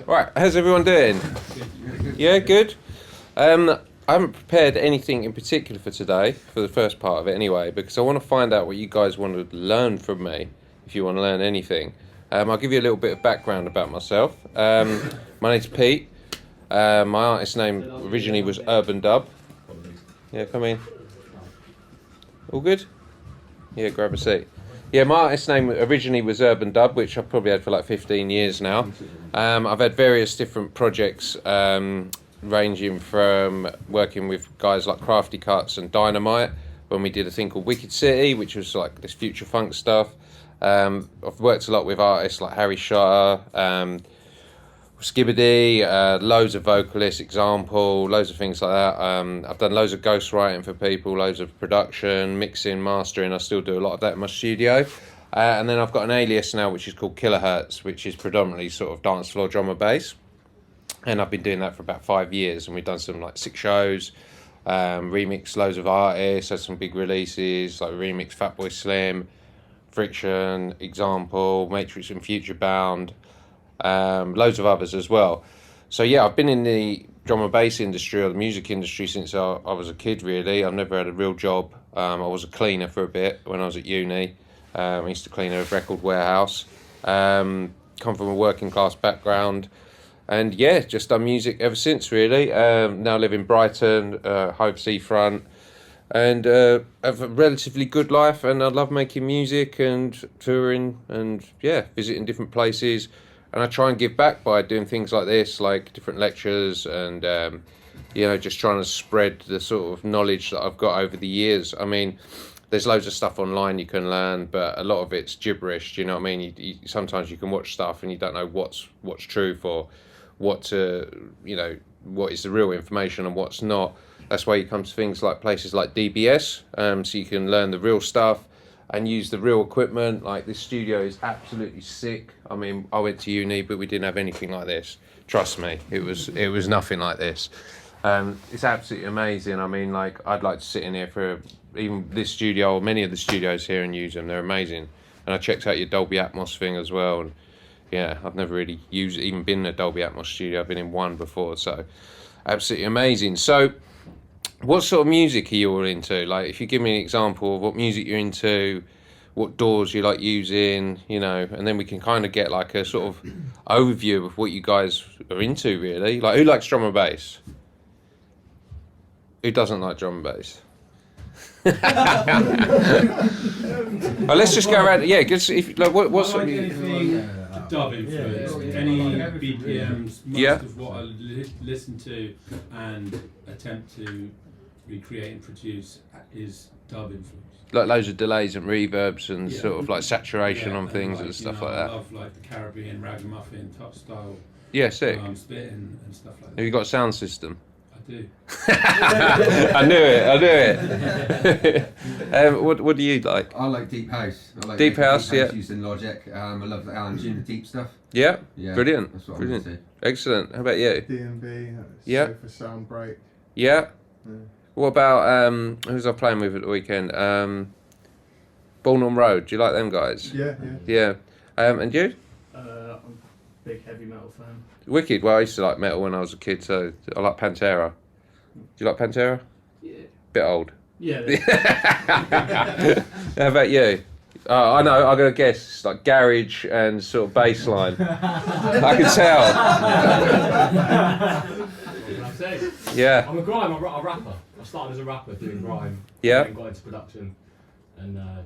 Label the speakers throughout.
Speaker 1: Right, how's everyone doing? Yeah, good. I haven't prepared anything in particular for today, for the first part of it anyway, because I want to find out what you guys want to learn from me, if you want to learn anything. I'll give you a little bit of background about myself. My name's Pete. My artist name originally was Urban Dub. Yeah, come in. All good? Yeah, grab a seat. Yeah, my artist name originally was Urban Dub, which I've probably had for like 15 years now. I've had various different projects, ranging from working with guys like Crafty Cuts and Dynamite, when we did a thing called Wicked City, which was like this future funk stuff. I've worked a lot with artists like Harry Shutter, Skibbity, loads of vocalists, Example, loads of things like that. I've done loads of ghostwriting for people, loads of production, mixing, mastering. I still do a lot of that in my studio. And then I've got an alias now, which is called Kilohertz, which is predominantly sort of dance floor drum and bass. And I've been doing that for about 5 years, and we've done some like 6 shows, remixed loads of artists, had some big releases, like remixed Fatboy Slim, Friction, Example, Matrix and Future Bound, loads of others as well. So yeah, I've been in the drum and bass industry or the music industry since I was a kid, really. I've never had a real job. I was a cleaner for a bit when I was at uni. I used to clean a record warehouse. Come from a working class background. And yeah, just done music ever since, really. Now live in Brighton, Hove Seafront, and have a relatively good life. And I love making music and touring and yeah, visiting different places. And I try and give back by doing things like this, like different lectures and, just trying to spread the sort of knowledge that I've got over the years. I mean, there's loads of stuff online you can learn, but a lot of it's gibberish, do you know what I mean? Sometimes you can watch stuff and you don't know what's truth or what is the real information and what's not. That's why you come to things like places like DBS, so you can learn the real stuff and use the real equipment. Like, this studio is absolutely sick. I mean, I went to uni, but we didn't have anything like this. Trust me, it was nothing like this. It's absolutely amazing. I mean, like, I'd like to sit in here for even this studio or many of the studios here and use them. They're amazing. And I checked out your Dolby Atmos thing as well. And yeah, I've never really even been in a Dolby Atmos studio. I've been in one before, so absolutely amazing. So, what sort of music are you all into? Like, if you give me an example of what music you're into, what doors you like using, and then we can kind of get like a sort of overview of what you guys are into, really. Like, who likes drum and bass? Who doesn't like drum and bass? Well, let's just go around. Yeah, because if like what sort of
Speaker 2: dub influence, any BPMs, most of what I listen to and attempt to recreate and produce is dub influence.
Speaker 1: Like loads of delays and reverbs and sort of like saturation on things and stuff like that.
Speaker 2: I love like the Caribbean ragamuffin top style.
Speaker 1: Yeah, sick.
Speaker 2: Spitting and stuff like that.
Speaker 1: Have you got a sound system?
Speaker 2: I do.
Speaker 1: I knew it. What do you like?
Speaker 3: I like deep house. I like
Speaker 1: deep house, yeah.
Speaker 3: Using Logic. I love Alan June, the deep stuff.
Speaker 1: Yeah,
Speaker 3: yeah,
Speaker 1: brilliant.
Speaker 3: That's what
Speaker 1: brilliant.
Speaker 3: I'm into.
Speaker 1: Excellent. How about you?
Speaker 4: D&B.
Speaker 1: Yeah.
Speaker 4: Sofa Sound Break.
Speaker 1: Yeah.
Speaker 4: Yeah.
Speaker 1: What about who's I playing with at the weekend? Born on Road. Do you like them guys?
Speaker 4: Yeah.
Speaker 1: Yeah. And you?
Speaker 5: I'm a big heavy metal fan.
Speaker 1: Wicked. Well, I used to like metal when I was a kid, so I like Pantera. Do you like Pantera?
Speaker 5: Yeah.
Speaker 1: Bit old.
Speaker 5: Yeah.
Speaker 1: How about you? I know, I'm going to guess. It's like garage and sort of bass line. I can tell.
Speaker 5: What can I say?
Speaker 1: Yeah.
Speaker 5: I'm a rapper. I started as a rapper doing grime.
Speaker 1: Yeah.
Speaker 5: Then got into production and kind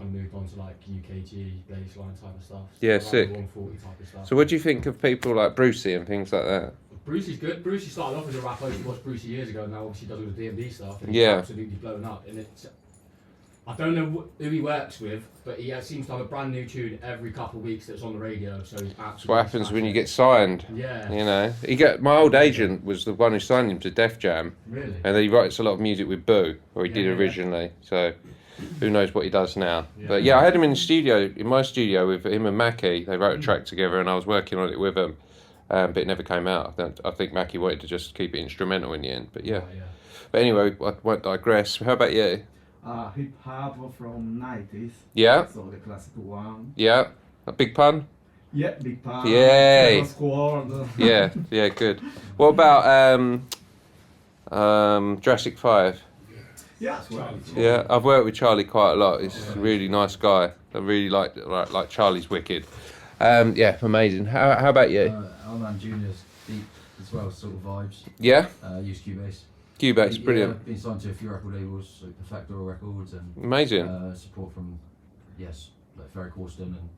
Speaker 5: of moved on to like UKG, bass line type of stuff. So
Speaker 1: Yeah,
Speaker 5: like
Speaker 1: sick.
Speaker 5: 140 type of stuff.
Speaker 1: So what do you think of people like Brucey and things like that?
Speaker 5: Brucey's good. Brucey started off as a rapper. He watched Brucey years ago. Now obviously does all the D&B stuff. And
Speaker 1: Yeah.
Speaker 5: He's absolutely blown up. And I don't know who he works with, but he seems to have a brand new tune every couple of weeks that's on the radio. So he's absolutely.
Speaker 1: That's what happens when you get signed.
Speaker 5: Yeah.
Speaker 1: My old agent was the one who signed him to Def Jam.
Speaker 5: Really?
Speaker 1: And then he writes a lot of music with Boo, or he did
Speaker 5: Yeah.
Speaker 1: originally. So who knows what he does now.
Speaker 5: Yeah.
Speaker 1: But yeah, I had him in my studio with him and Mackie. They wrote a track together and I was working on it with him. But it never came out. I think Mackie wanted to just keep it instrumental in the end. But yeah. But anyway, I won't digress. How about you?
Speaker 6: Hip hop from 90s.
Speaker 1: Yeah.
Speaker 6: So the classic one.
Speaker 1: Yeah. A big pun?
Speaker 4: Yeah, big part.
Speaker 1: Yay.
Speaker 4: Squad.
Speaker 1: Yeah, good. What about Jurassic 5?
Speaker 4: Yeah, that's well.
Speaker 1: Yeah, I've worked with Charlie quite a lot. He's a really nice guy. I really like Charlie's wicked. Yeah, amazing. How about you?
Speaker 6: Alman Junior's deep as well, sort of vibes.
Speaker 1: Yeah,
Speaker 6: Use Cubase.
Speaker 1: Cubase, brilliant.
Speaker 6: Yeah, been signed to a few record labels, like Perfecto Records, and
Speaker 1: Amazing.
Speaker 6: support from like Ferry Corsten and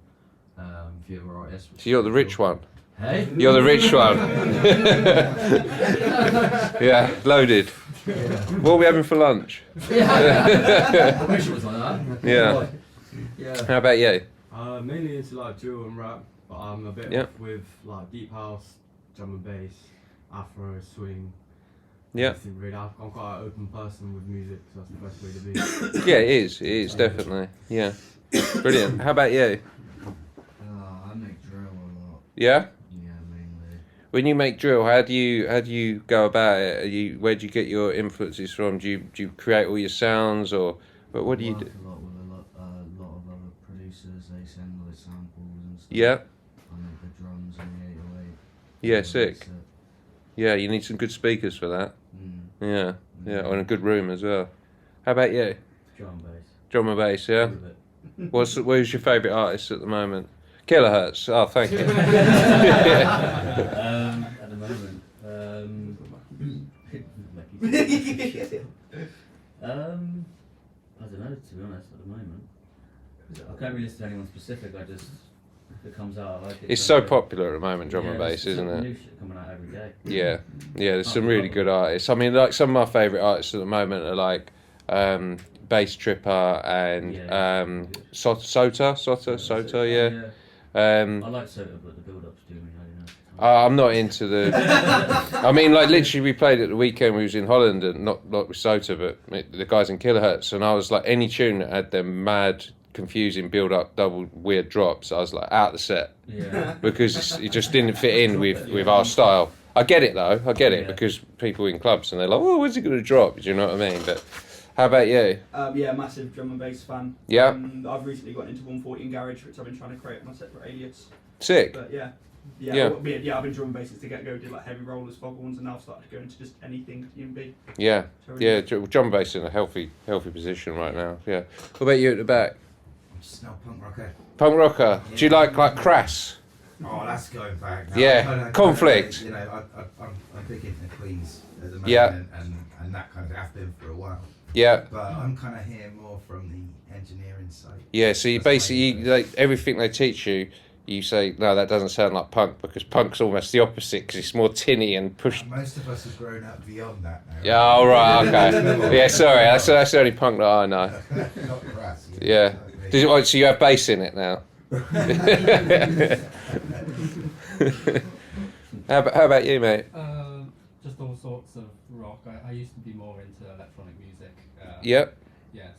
Speaker 6: a few other artists.
Speaker 1: So you're the rich one.
Speaker 6: Hey.
Speaker 1: You're the rich one. Yeah, loaded.
Speaker 6: Yeah.
Speaker 1: What are we having for lunch?
Speaker 6: I wish it was like that.
Speaker 1: Yeah.
Speaker 6: Yeah.
Speaker 1: How about you?
Speaker 7: Mainly into like drill and rap, but I'm a bit
Speaker 1: Yep.
Speaker 7: with like deep house, drum and bass, afro, swing.
Speaker 1: Yeah.
Speaker 7: Everything really. I'm quite an open person with music, so that's the best way to be.
Speaker 1: Yeah, it is definitely. Yeah. Brilliant. How about you?
Speaker 8: I make drill a lot.
Speaker 1: Yeah?
Speaker 8: Yeah, mainly.
Speaker 1: When you make drill, how do you go about it? Where do you get your influences from? Do you create all your sounds, or but what do you do?
Speaker 8: Work a lot with a lot of other producers. They send all the samples and stuff.
Speaker 1: Yeah.
Speaker 8: I make the drums and the 808.
Speaker 1: Yeah, sick. Yeah, you need some good speakers for that.
Speaker 8: Mm.
Speaker 1: Yeah, and a good room as well. How about you?
Speaker 6: Drum and bass.
Speaker 1: Drum and bass, yeah. Who's your favourite artist at the moment? Kilohertz. Oh, thank you.
Speaker 6: At the moment, I don't know, to be honest, at the moment. I can't really listen to anyone specific, I just, if it comes out, I like it.
Speaker 1: It's so popular at the moment, drum and bass,
Speaker 6: there's
Speaker 1: isn't
Speaker 6: some
Speaker 1: it?
Speaker 6: new shit coming out every day.
Speaker 1: Yeah, there's some really good artists. I mean, like some of my favourite artists at the moment are like Bass Tripper and Sota, yeah.
Speaker 6: I like Sota, but the build-up's doing me, I don't know.
Speaker 1: I'm not into the. I mean, like literally, we played at the weekend. We was in Holland, and not with Sota, but the guys in Kilohertz, and I was like, any tune that had them mad, confusing build-up, double weird drops, I was like out the set.
Speaker 6: Yeah.
Speaker 1: Because it just didn't fit in with our style. I get it though. I get it because people in clubs and they're like, "Oh, when's it going to drop?" Do you know what I mean? But how about you?
Speaker 4: Yeah, massive drum and bass fan.
Speaker 1: Yeah.
Speaker 4: I've recently got into 114 Garage, which I've been trying to create my separate alias.
Speaker 1: Sick.
Speaker 4: But yeah,
Speaker 1: Yeah.
Speaker 4: I've been drum and bass since the get-go. Did like heavy rollers, foghorns, and now I've started to go into just anything EMB.
Speaker 1: Yeah.
Speaker 4: So
Speaker 1: Yeah. Drum and bass in a healthy position right now. Yeah. What about you at the back?
Speaker 8: I'm just now punk rocker.
Speaker 1: Punk rocker. Do you like Crass?
Speaker 8: Oh, that's going back now.
Speaker 1: Yeah, Conflict.
Speaker 8: You know, I'm big into Queens at the moment,
Speaker 1: Yeah.
Speaker 8: and that kind of have been for a while.
Speaker 1: Yeah.
Speaker 8: But I'm kind of here more from the engineering side.
Speaker 1: Yeah. So you
Speaker 8: That's my
Speaker 1: basically
Speaker 8: interest.
Speaker 1: like everything they teach you. You say no, that doesn't sound like punk because punk's almost the opposite because it's more tinny and pushed.
Speaker 8: Most of us have grown up beyond that now.
Speaker 1: Yeah, all right, okay. Yeah, sorry, that's the only punk that I know.
Speaker 8: Not crass.
Speaker 1: Yeah. So you have bass in it now. How about you, mate?
Speaker 9: Just all sorts of rock. I used to be more into electronic music.
Speaker 1: Yep.
Speaker 9: Yes,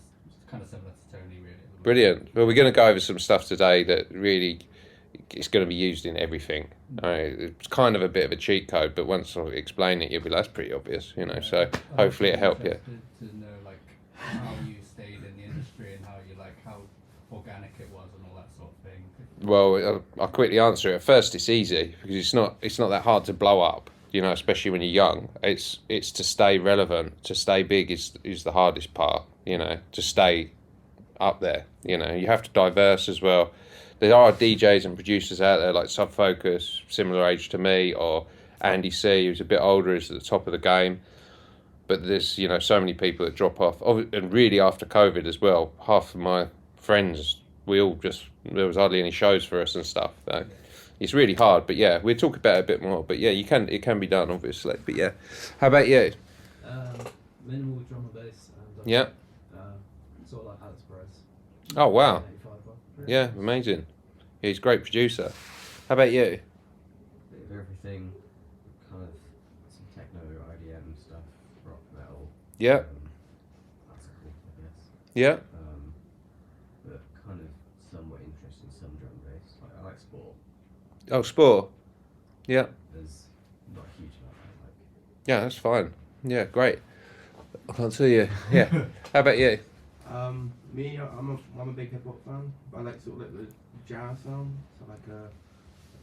Speaker 9: kind of similar to Tony, really.
Speaker 1: Brilliant. Well, we're going to go over some stuff today that really is going to be used in everything. It's kind of a bit of a cheat code, but once I explain it, you'll be like, that's pretty obvious, you know. So hopefully it helped you.
Speaker 9: To know like how you stayed in the industry and how organic it was and all that sort of thing.
Speaker 1: Well, I'll quickly answer it. At first, it's easy because it's not that hard to blow up. You know, especially when you're young. It's to stay relevant, to stay big is the hardest part. You know, to stay up there. You know, you have to diverse as well. There are DJs and producers out there like Subfocus, similar age to me, or Andy C, who's a bit older, is at the top of the game. But there's so many people that drop off, and really after COVID as well. Half of my friends, there was hardly any shows for us and stuff. So it's really hard, but yeah, we'll talk about it a bit more. But yeah, it can be done, obviously. But yeah, how about you?
Speaker 10: Minimal drum and bass. And,
Speaker 1: Yeah.
Speaker 10: Sort of like Alex Perez.
Speaker 1: Oh wow.
Speaker 10: 85 one.
Speaker 1: Yeah, amazing. He's a great producer. How about you?
Speaker 6: Bit of everything, kind of some techno, IDM stuff, rock, metal.
Speaker 1: Yeah.
Speaker 6: Classical, I guess.
Speaker 1: Yeah.
Speaker 6: But kind of somewhat interested in some drum and bass. I like sport.
Speaker 1: Oh, sport. Yeah.
Speaker 6: There's not a huge amount I like.
Speaker 1: Yeah, that's fine. Yeah, great. I can't see you. Yeah. How about you?
Speaker 7: Me, I'm a big hip hop fan. I like sort of like the jazz sound, so like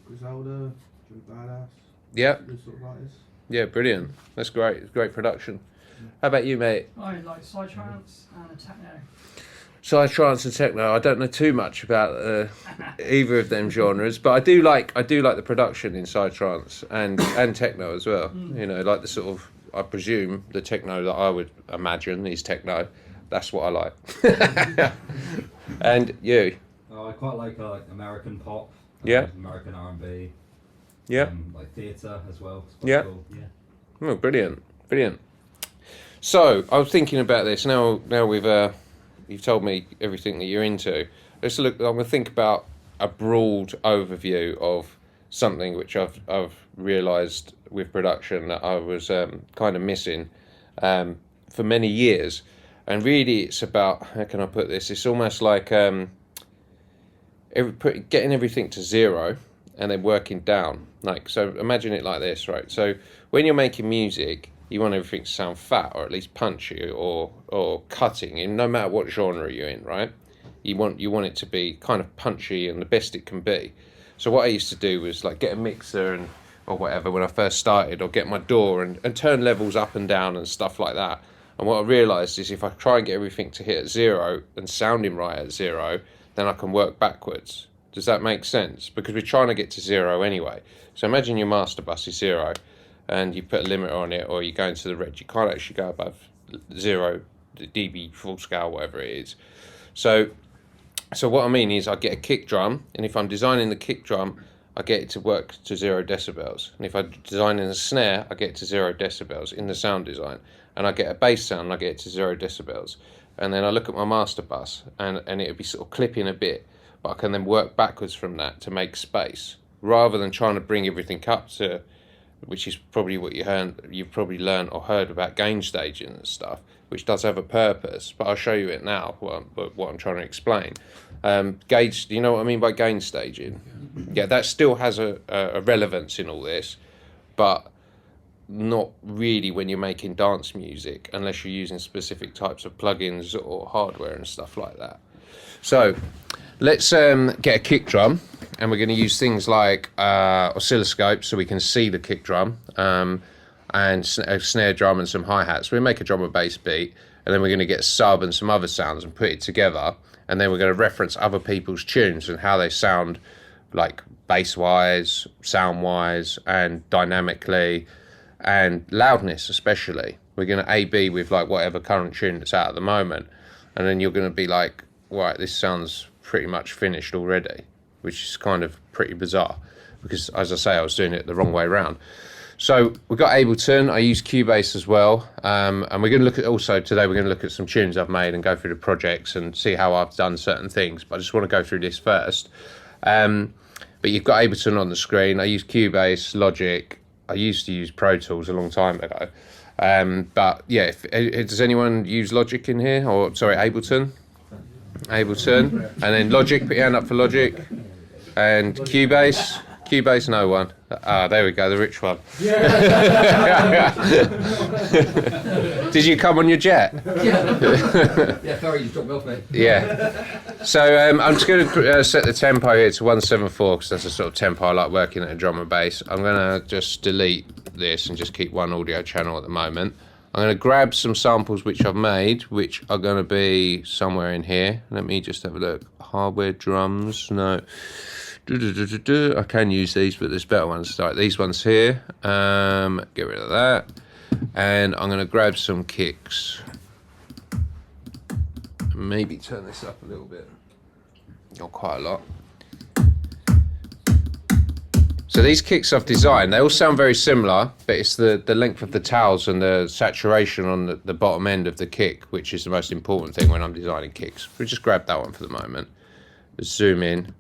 Speaker 8: Griselda, Joe Badass.
Speaker 1: Yeah.
Speaker 8: Those sort of artists.
Speaker 1: Yeah, brilliant. That's great. It's great production. How about you, mate?
Speaker 11: I like psytrance and techno.
Speaker 1: Psytrance and techno. I don't know too much about either of them genres, but I do like the production in psytrance and techno as well. You know, like the sort of, I presume the techno that I would imagine is techno. That's what I like. And you?
Speaker 12: I quite like American pop.
Speaker 1: Yeah.
Speaker 12: American R&B.
Speaker 1: Yeah.
Speaker 12: Like theatre as well.
Speaker 1: Yeah.
Speaker 12: Cool.
Speaker 1: Oh, brilliant, brilliant. So I was thinking about this. Now you've told me everything that you're into. Let's look. I'm going to think about a broad overview of something which I've realised with production that I was kind of missing for many years, and really it's about, how can I put this? It's almost like getting everything to zero and then working down. Like, so imagine it like this, right? So when you're making music, you want everything to sound fat or at least punchy or cutting, and no matter what genre you're in, right? You want it to be kind of punchy and the best it can be. So what I used to do was like get a mixer or whatever when I first started, or get my DAW and turn levels up and down and stuff like that. And what I realised is if I try and get everything to hit at zero and sounding right at zero, then I can work backwards. Does that make sense? Because we're trying to get to zero anyway. So imagine your master bus is zero and you put a limiter on it, or you go into the red. You can't actually go above 0 dB full scale, whatever it is. So what I mean is I get a kick drum, and if I'm designing the kick drum, I get it to work to 0 decibels. And if I'm designing a snare, I get it to 0 decibels in the sound design. And I get a bass sound, and I get it to 0 decibels. And then I look at my master bus, and it'll be sort of clipping a bit, but I can then work backwards from that to make space, rather than trying to bring everything up to, which is probably what you've probably learned or heard about gain staging and stuff, which does have a purpose, but I'll show you it now, what I'm trying to explain. Gauge, do you know what I mean by gain staging? Yeah, that still has a relevance in all this, but not really when you're making dance music, unless you're using specific types of plugins or hardware and stuff like that. So let's get a kick drum, and we're going to use things like oscilloscopes so we can see the kick drum, and a snare drum and some hi-hats. We make a drum and bass beat, and then we're going to get a sub and some other sounds and put it together, and then we're going to reference other people's tunes and how they sound, like bass-wise, sound-wise, and dynamically, and loudness especially. We're going to A/B with like whatever current tune that's out at the moment, and then you're going to be like, right, this sounds pretty much finished already, which is kind of pretty bizarre because, as I say, I was doing it the wrong way around. So we've got Ableton. I use Cubase as well, and we're going to look at today we're going to look at some tunes I've made and go through the projects and see how I've done certain things, but I just want to go through this first. But you've got Ableton on the screen. I use Cubase, Logic. I used to use Pro Tools a long time ago, but yeah, does anyone use Logic in here, or sorry, Ableton, and then Logic, put your hand up for Logic, and Cubase, no one. There we go, the rich one. Did you come on your jet?
Speaker 6: Yeah, sorry, you dropped me off, mate.
Speaker 1: Yeah. So I'm just going to set the tempo here to 174 because that's the sort of tempo I like working at a drum and bass. I'm going to just delete this and just keep one audio channel at the moment. I'm going to grab some samples which I've made, which are going to be somewhere in here. Let me just have a look. Hardware drums, no. I can use these, but there's better ones. Like these ones here. Get rid of that. And I'm going to grab some kicks. Maybe turn this up a little bit. Not quite a lot. So these kicks I've designed, they all sound very similar, but it's the length of the tails and the saturation on the bottom end of the kick, which is the most important thing when I'm designing kicks. We'll just grab that one for the moment. Let's zoom in.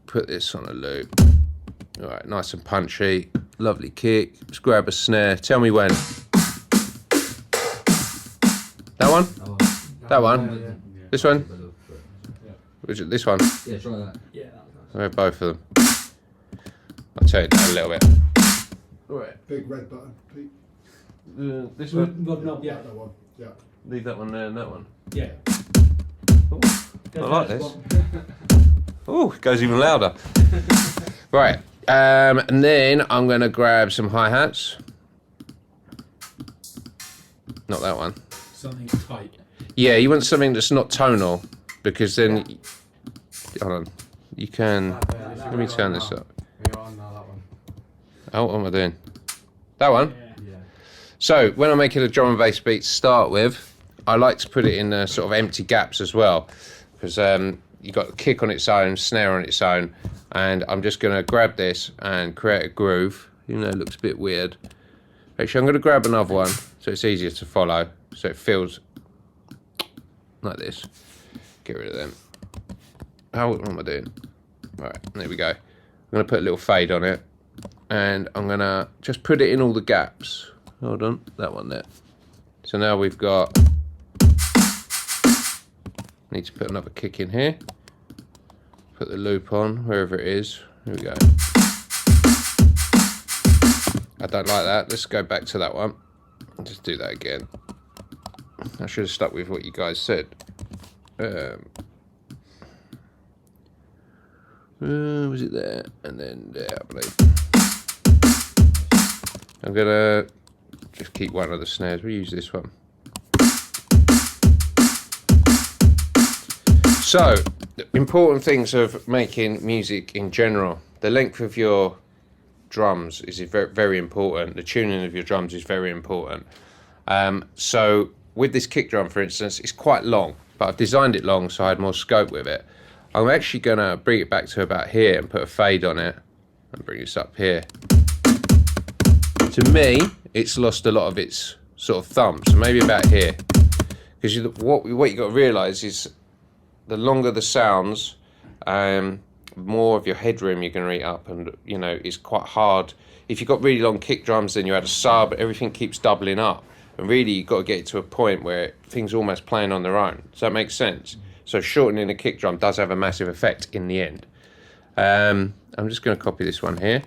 Speaker 1: Put this on a loop. All right, nice and punchy, lovely kick. Let's grab a snare. Tell me when. That one? That one? This one? Which is this one?
Speaker 6: Yeah, try that.
Speaker 4: Yeah,
Speaker 1: I'll have both of them. I'll turn it down a little bit. All right.
Speaker 8: Big red button, Pete.
Speaker 1: This one?
Speaker 4: Yeah.
Speaker 8: That one. Yeah.
Speaker 1: Leave that one there and that one.
Speaker 4: Yeah.
Speaker 1: I like this. Oh, it goes even louder. Right, and then I'm going to grab some hi-hats. Not that one.
Speaker 2: Something tight.
Speaker 1: Yeah, you want something that's not tonal, because then... Hold on. You can... Let me turn this up.
Speaker 5: You're on now, that one.
Speaker 1: Oh, what am I doing? That one?
Speaker 5: Yeah.
Speaker 1: So, when I'm making a drum and bass beat to start with, I like to put it in sort of empty gaps as well, because you've got the kick on its own, snare on its own, and I'm just going to grab this and create a groove, even though it looks a bit weird. Actually, I'm going to grab another one, so it's easier to follow, so it feels like this. Get rid of them. What am I doing? Right, there we go. I'm going to put a little fade on it, and I'm going to just put it in all the gaps. Hold on, that one there. So now we've got... Need to put another kick in here. Put the loop on, wherever it is. Here we go. I don't like that. Let's go back to that one. I'll just do that again. I should have stuck with what you guys said. Was it there? And then there, I believe. I'm gonna just keep one of the snares. We'll use this one. So, important things of making music in general. The length of your drums is very, very important. The tuning of your drums is very important. So, with this kick drum, for instance, it's quite long, but I've designed it long so I had more scope with it. I'm actually going to bring it back to about here and put a fade on it and bring this up here. To me, it's lost a lot of its sort of thumb, so maybe about here. Because what you got to realise is the longer the sounds, more of your headroom you're going to eat up, and you know it's quite hard. If you've got really long kick drums, then you add a sub, everything keeps doubling up, and really you've got to get it to a point where things are almost playing on their own. Does that make sense? So shortening a kick drum does have a massive effect in the end. I'm just going to copy this one here.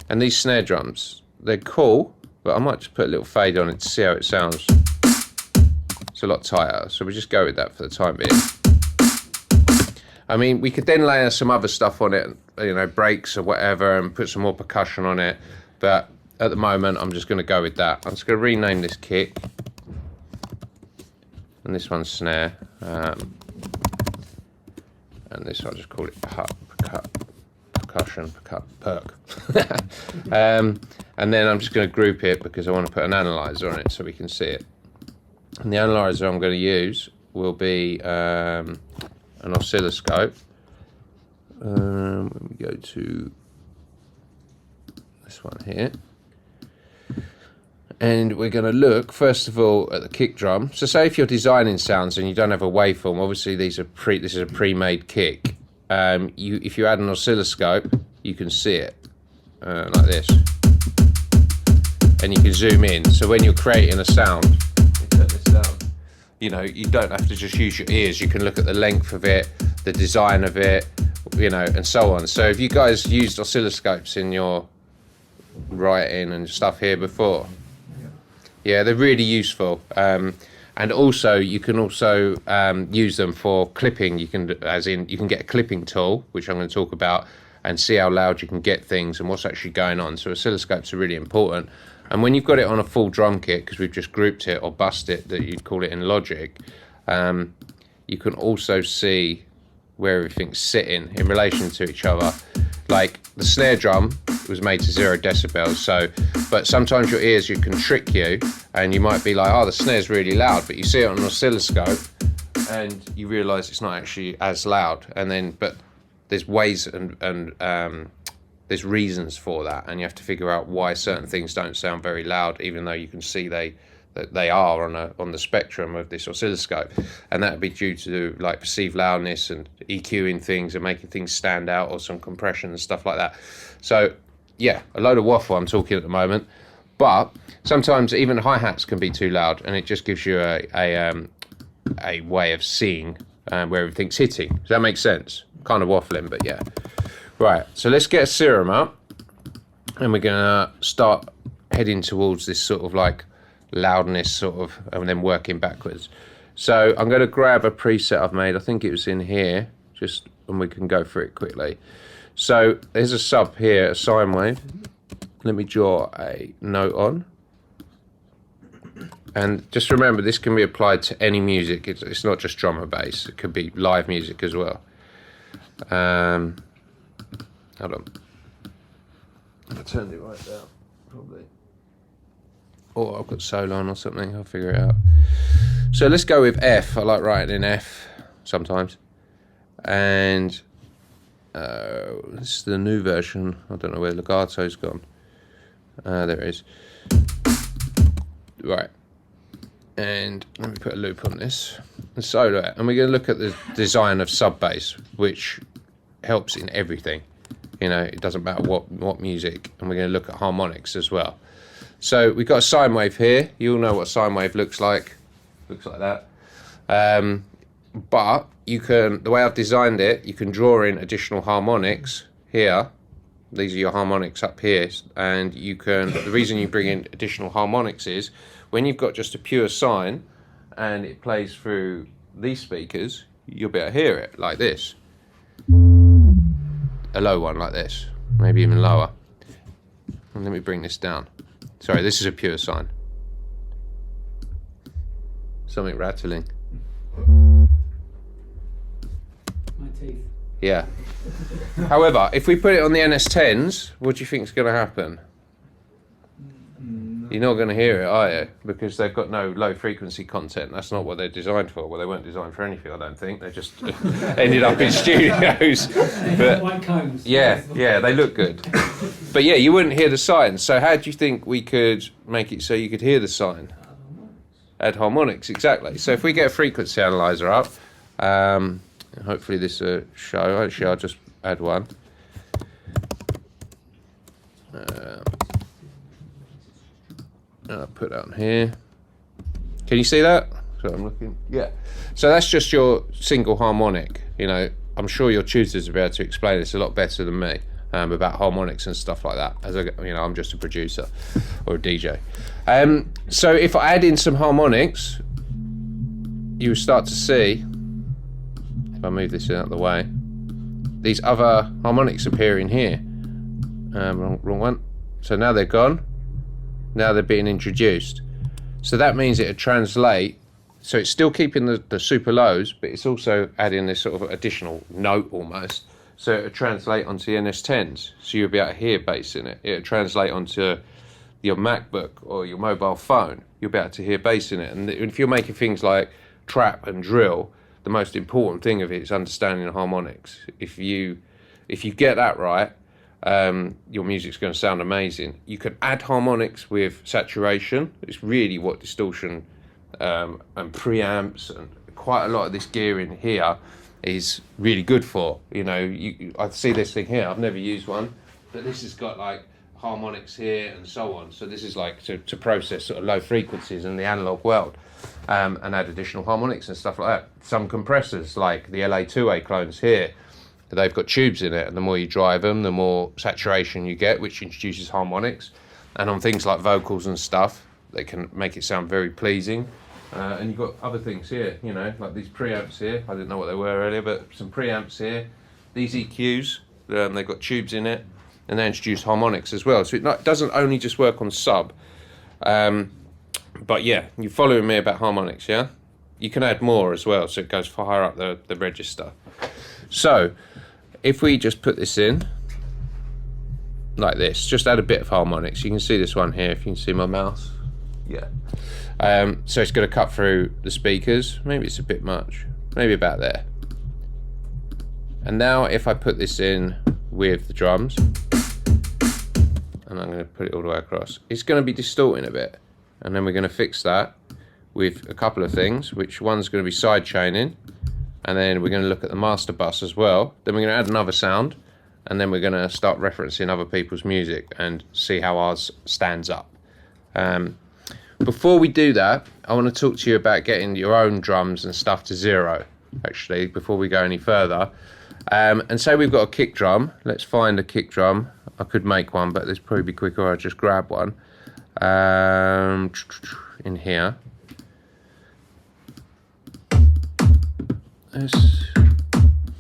Speaker 1: And these snare drums, they're cool, but I might just put a little fade on it to see how it sounds. It's a lot tighter, so we just go with that for the time being. I mean, we could then layer some other stuff on it, you know, breaks or whatever, and put some more percussion on it, but at the moment, I'm just going to go with that. I'm just going to rename this kick. And this one's snare. And this I'll just call it percussion, perk. And then I'm just going to group it because I want to put an analyzer on it so we can see it. And the analyzer I'm going to use will be an oscilloscope. When we go to this one here. And we're going to look, first of all, at the kick drum. So say if you're designing sounds and you don't have a waveform, obviously this is a pre-made kick. If you add an oscilloscope, you can see it like this. And you can zoom in. So when you're creating a sound, you turn this down. You know, you don't have to just use your ears. You can look at the length of it, the design of it, you know, and so on. So have you guys used oscilloscopes in your writing and stuff here before? Yeah, they're really useful, and also you can also use them for clipping. You can get a clipping tool, which I'm going to talk about, and see how loud you can get things and what's actually going on. So oscilloscopes are really important. And when you've got it on a full drum kit, because we've just grouped it or bussed it, that you'd call it in Logic, you can also see where everything's sitting in relation to each other. Like the snare drum was made to 0 decibels, but sometimes your ears can trick you, and you might be like, oh, the snare's really loud, but you see it on an oscilloscope and you realise it's not actually as loud. But there's ways and there's reasons for that, and you have to figure out why certain things don't sound very loud, even though you can see they are on the spectrum of this oscilloscope, and that would be due to like perceived loudness and EQing things and making things stand out, or some compression and stuff like that. So yeah, a load of waffle I'm talking at the moment, but sometimes even hi-hats can be too loud, and it just gives you a way of seeing where everything's hitting. Does that make sense? Kind of waffling, but yeah. Right, so let's get a serum up, and we're gonna start heading towards this sort of like loudness sort of, and then working backwards. So I'm going to grab a preset I've made. I think it was in here, and we can go through it quickly. So there's a sub here, a sine wave. Let me draw a note on. And just remember, this can be applied to any music. It's not just drum and bass. It could be live music as well. Hold on. I turned it right down, probably. Or I've got solo on or something. I'll figure it out. So let's go with F. I like writing in F sometimes. And this is the new version. I don't know where legato's gone. There it is. Right. And let me put a loop on this. And solo it. And we're going to look at the design of sub bass, which helps in everything. You know, it doesn't matter what music. And we're going to look at harmonics as well. So we've got a sine wave here. You all know what a sine wave looks like. Looks like that. But you can, the way I've designed it, you can draw in additional harmonics here. These are your harmonics up here. And you can, the reason you bring in additional harmonics is when you've got just a pure sine and it plays through these speakers, you'll be able to hear it like this. A low one like this, maybe even lower. And let me bring this down. Sorry, this is a pure sine. Something rattling.
Speaker 10: My teeth.
Speaker 1: Yeah. However, if we put it on the NS10s, what do you think is going to happen? You're not going to hear it, are you? Because they've got no low frequency content. That's not what they're designed for. Well, they weren't designed for anything, I don't think. They just ended up in studios. But
Speaker 10: White cones.
Speaker 1: yeah, they look good. But yeah, you wouldn't hear the sine. So how do you think we could make it so you could hear the sine? Add harmonics, exactly. So if we get a frequency analyzer up, hopefully this will show. Actually, I'll just add one. I'll put that on here. Can you see that? So I'm looking. Yeah. So that's just your single harmonic. You know, I'm sure your tutors will be able to explain this a lot better than me about harmonics and stuff like that. As I'm just a producer or a DJ. So if I add in some harmonics, you will start to see. If I move this out of the way, these other harmonics appear in here. Wrong one. So now they're gone. Now they're being introduced. So that means it'll translate. So it's still keeping the super lows, but it's also adding this sort of additional note almost. So it'll translate onto the NS10s. So you'll be able to hear bass in it. It'll translate onto your MacBook or your mobile phone. You'll be able to hear bass in it. And if you're making things like trap and drill, the most important thing of it is understanding the harmonics. If you get that right, your music's going to sound amazing. You can add harmonics with saturation. It's really what distortion and preamps and quite a lot of this gear in here is really good for. You know, I see this thing here. I've never used one, but this has got like harmonics here and so on. So this is like to process sort of low frequencies in the analog world. And add additional harmonics and stuff like that. Some compressors, like the LA2A clones here, they've got tubes in it, and the more you drive them, the more saturation you get, which introduces harmonics. And on things like vocals and stuff, they can make it sound very pleasing. And you've got other things here, you know, like these preamps here. I didn't know what they were earlier, but some preamps here. These EQs, they've got tubes in it, and they introduce harmonics as well. So it doesn't only just work on sub. But yeah, you're following me about harmonics, yeah? You can add more as well, so it goes higher up the register. So, if we just put this in, like this, just add a bit of harmonics. You can see this one here, if you can see my mouse. Yeah. So it's going to cut through the speakers. Maybe it's a bit much. Maybe about there. And now if I put this in with the drums, and I'm going to put it all the way across, it's going to be distorting a bit. And then we're going to fix that with a couple of things, which one's going to be side chaining, and then we're going to look at the master bus as well. Then we're going to add another sound, and then we're going to start referencing other people's music and see how ours stands up. Before we do that, I want to talk to you about getting your own drums and stuff to zero, actually, before we go any further. And say we've got a kick drum. Let's find a kick drum. I could make one, but this probably be quicker. I'll just grab one. In here. let's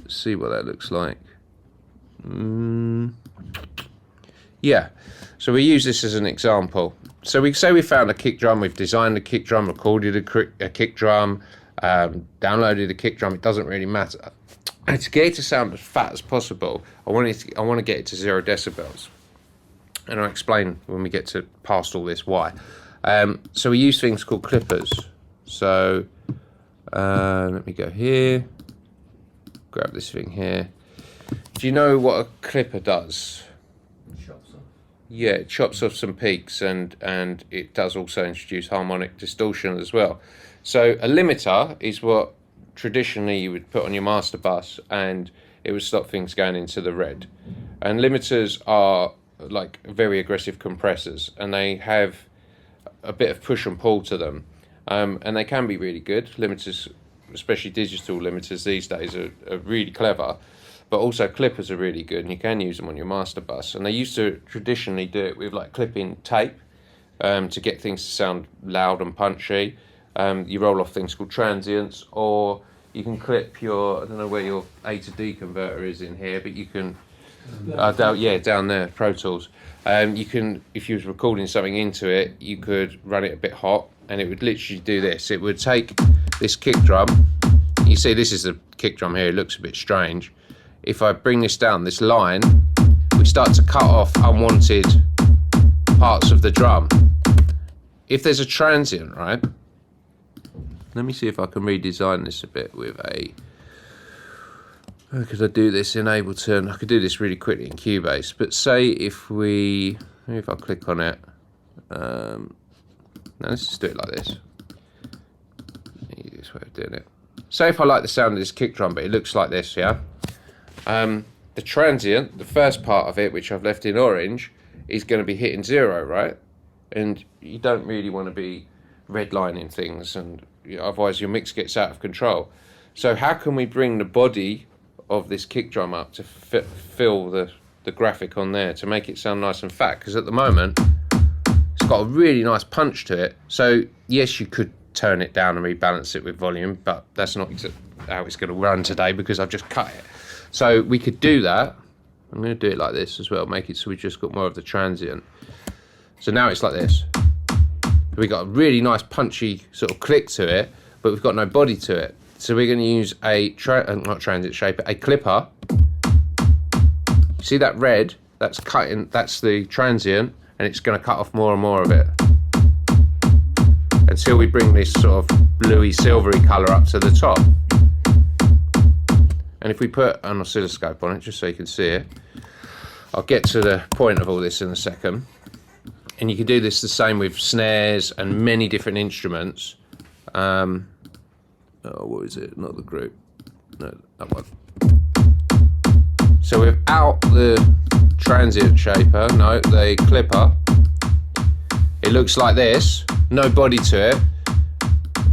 Speaker 1: see what that looks like. Yeah, so we use this as an example. So we say we found a kick drum, we've designed a kick drum, recorded a kick drum, downloaded a kick drum. It doesn't really matter. And to get it to sound as fat as possible, I want to get it to 0 decibels. And I'll explain when we get to past all this why. So we use things called clippers. So let me go here, grab this thing here. Do you know what a clipper does?
Speaker 6: Chops off.
Speaker 1: Yeah, it chops off some peaks, and it does also introduce harmonic distortion as well. So a limiter is what traditionally you would put on your master bus, and it would stop things going into the red. And limiters are like very aggressive compressors, and they have a bit of push and pull to them, and they can be really good. Limiters, especially digital limiters these days, are really clever. But also clippers are really good, and you can use them on your master bus. And they used to traditionally do it with like clipping tape to get things to sound loud and punchy. You roll off things called transients, or you can clip your, I don't know where your A to D converter is in here, but you can, down there, Pro Tools. You can, if you was recording something into it, you could run it a bit hot, and it would literally do this. It would take this kick drum. You see, this is the kick drum here. It looks a bit strange. If I bring this down, this line, we start to cut off unwanted parts of the drum. If there's a transient, right? Let me see if I can redesign this a bit with a... Could I do this in Ableton? I could do this really quickly in Cubase. But say if we... Maybe if I click on it... now let's just do it like this. Easiest way of doing it. Say if I like the sound of this kick drum, but it looks like this, yeah? The transient, the first part of it, which I've left in orange, is going to be hitting 0, right? And you don't really want to be redlining things, and otherwise your mix gets out of control. So how can we bring the body of this kick drum up to fill the graphic on there, to make it sound nice and fat? Because at the moment, it's got a really nice punch to it. So yes, you could turn it down and rebalance it with volume, but that's not how it's going to run today because I've just cut it. So we could do that. I'm going to do it like this as well, make it so we've just got more of the transient. So now it's like this. We've got a really nice punchy sort of click to it, but we've got no body to it. So we're going to use a, not transient shaper, a clipper. See that red? That's cutting, that's the transient, and it's going to cut off more and more of it until we bring this sort of bluey silvery colour up to the top. And if we put an oscilloscope on it, just so you can see it, I'll get to the point of all this in a second. And you can do this the same with snares and many different instruments. Oh, what is it? Not the group. No, that one. So without the transient shaper, no, the clipper, it looks like this, no body to it.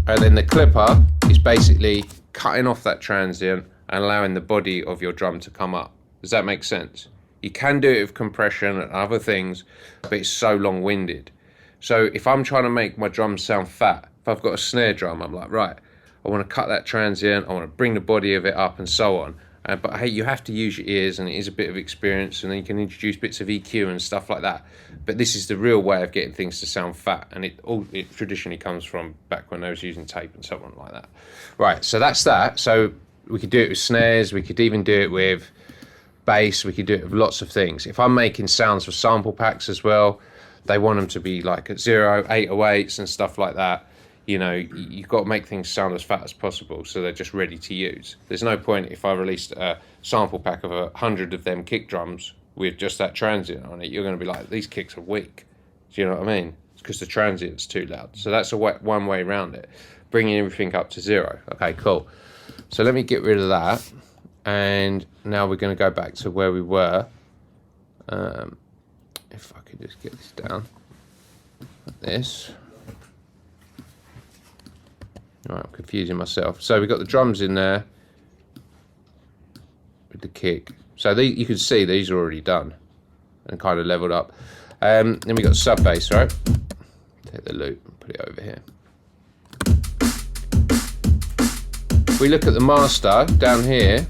Speaker 1: And then the clipper is basically cutting off that transient and allowing the body of your drum to come up. Does that make sense? You can do it with compression and other things, but it's so long-winded. So if I'm trying to make my drums sound fat, if I've got a snare drum, I'm like, right, I want to cut that transient, I want to bring the body of it up and so on. But hey, you have to use your ears, and it is a bit of experience, and then you can introduce bits of EQ and stuff like that. But this is the real way of getting things to sound fat, and it traditionally comes from back when they was using tape and so on like that. Right, so that's that. So we could do it with snares, we could even do it with bass, we could do it with lots of things. If I'm making sounds for sample packs as well, they want them to be like at 0, 808s and stuff like that. You know, you've got to make things sound as fat as possible so they're just ready to use. There's no point if I released a sample pack of 100 of them kick drums with just that transient on it, you're going to be like, these kicks are weak. Do you know what I mean? It's because the transient's too loud. So that's one way around it, bringing everything up to 0. Okay, cool. So let me get rid of that, and now we're going to go back to where we were. If I could just get this down like this. All right, I'm confusing myself. So we've got the drums in there with the kick. So you can see these are already done and kind of leveled up. Then we got sub bass, right? Take the loop and put it over here. if we look at the master down here,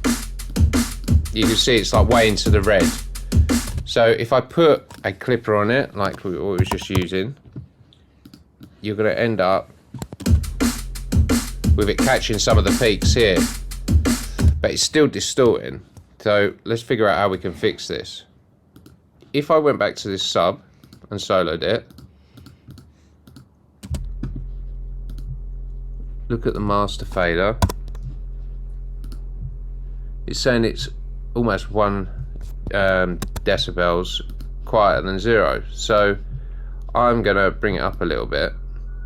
Speaker 1: you can see it's like way into the red. So if I put a clipper on it, like what we was just using, you're going to end up with it catching some of the peaks here, but it's still distorting. So let's figure out how we can fix this. If I went back to this sub and soloed it, look at the master fader. It's saying it's almost 1 decibels quieter than 0. So I'm gonna bring it up a little bit.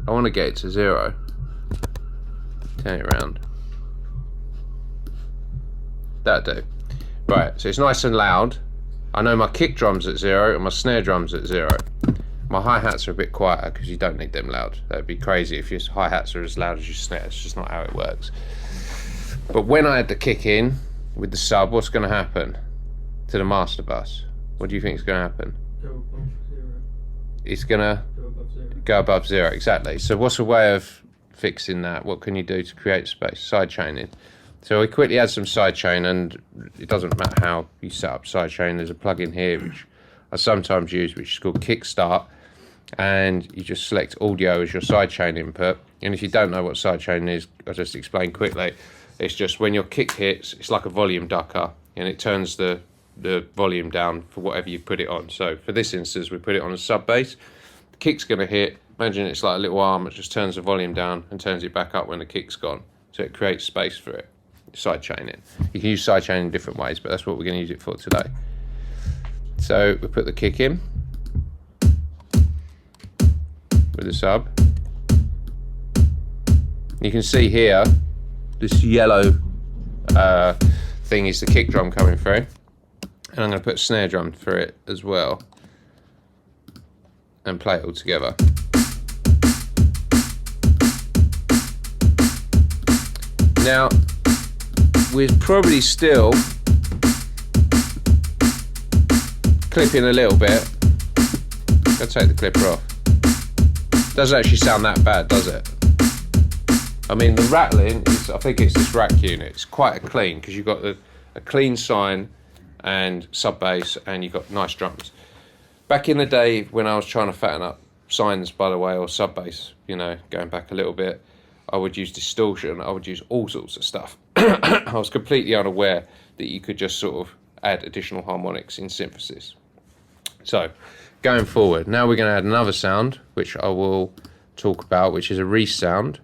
Speaker 1: I want to get it to 0. Turn it around. That'll do. Right, so it's nice and loud. I know my kick drum's at 0 and my snare drum's at 0. My hi-hats are a bit quieter because you don't need them loud. That'd be crazy if your hi-hats are as loud as your snare. It's just not how it works. But when I had the kick in with the sub, what's going to happen to the master bus? What do you think is going to happen?
Speaker 4: Go above 0.
Speaker 1: It's going to
Speaker 4: Go above 0.
Speaker 1: go above 0, exactly. So what's a way of fixing that? What can you do to create space? Side chaining. So we quickly add some side chain, and it doesn't matter how you set up side chain. There's a plugin here which I sometimes use, which is called Kickstart, and you just select audio as your side chain input. And if you don't know what side chain is, I'll just explain quickly. It's just when your kick hits, it's like a volume ducker, and it turns the volume down for whatever you put it on. So for this instance, we put it on a sub bass. The kick's going to hit. Imagine it's like a little arm that just turns the volume down and turns it back up when the kick's gone. So it creates space for it. Side chaining. You can use side chaining in different ways, but that's what we're going to use it for today. So we put the kick in with the sub. You can see here this yellow thing is the kick drum coming through, and I'm going to put a snare drum through it as well and play it all together. Now we're probably still clipping a little bit. I'll take the clipper off. Doesn't actually sound that bad, does it? I mean, the rattling is, I think it's this rack unit. It's quite clean because you've got a clean sine and sub bass, and you've got nice drums. Back in the day when I was trying to fatten up sines, by the way, or sub bass, you know, going back a little bit, I would use distortion. I would use all sorts of stuff. I was completely unaware that you could just sort of add additional harmonics in synthesis. So going forward, now we're going to add another sound, which I will talk about, which is a Reese sound.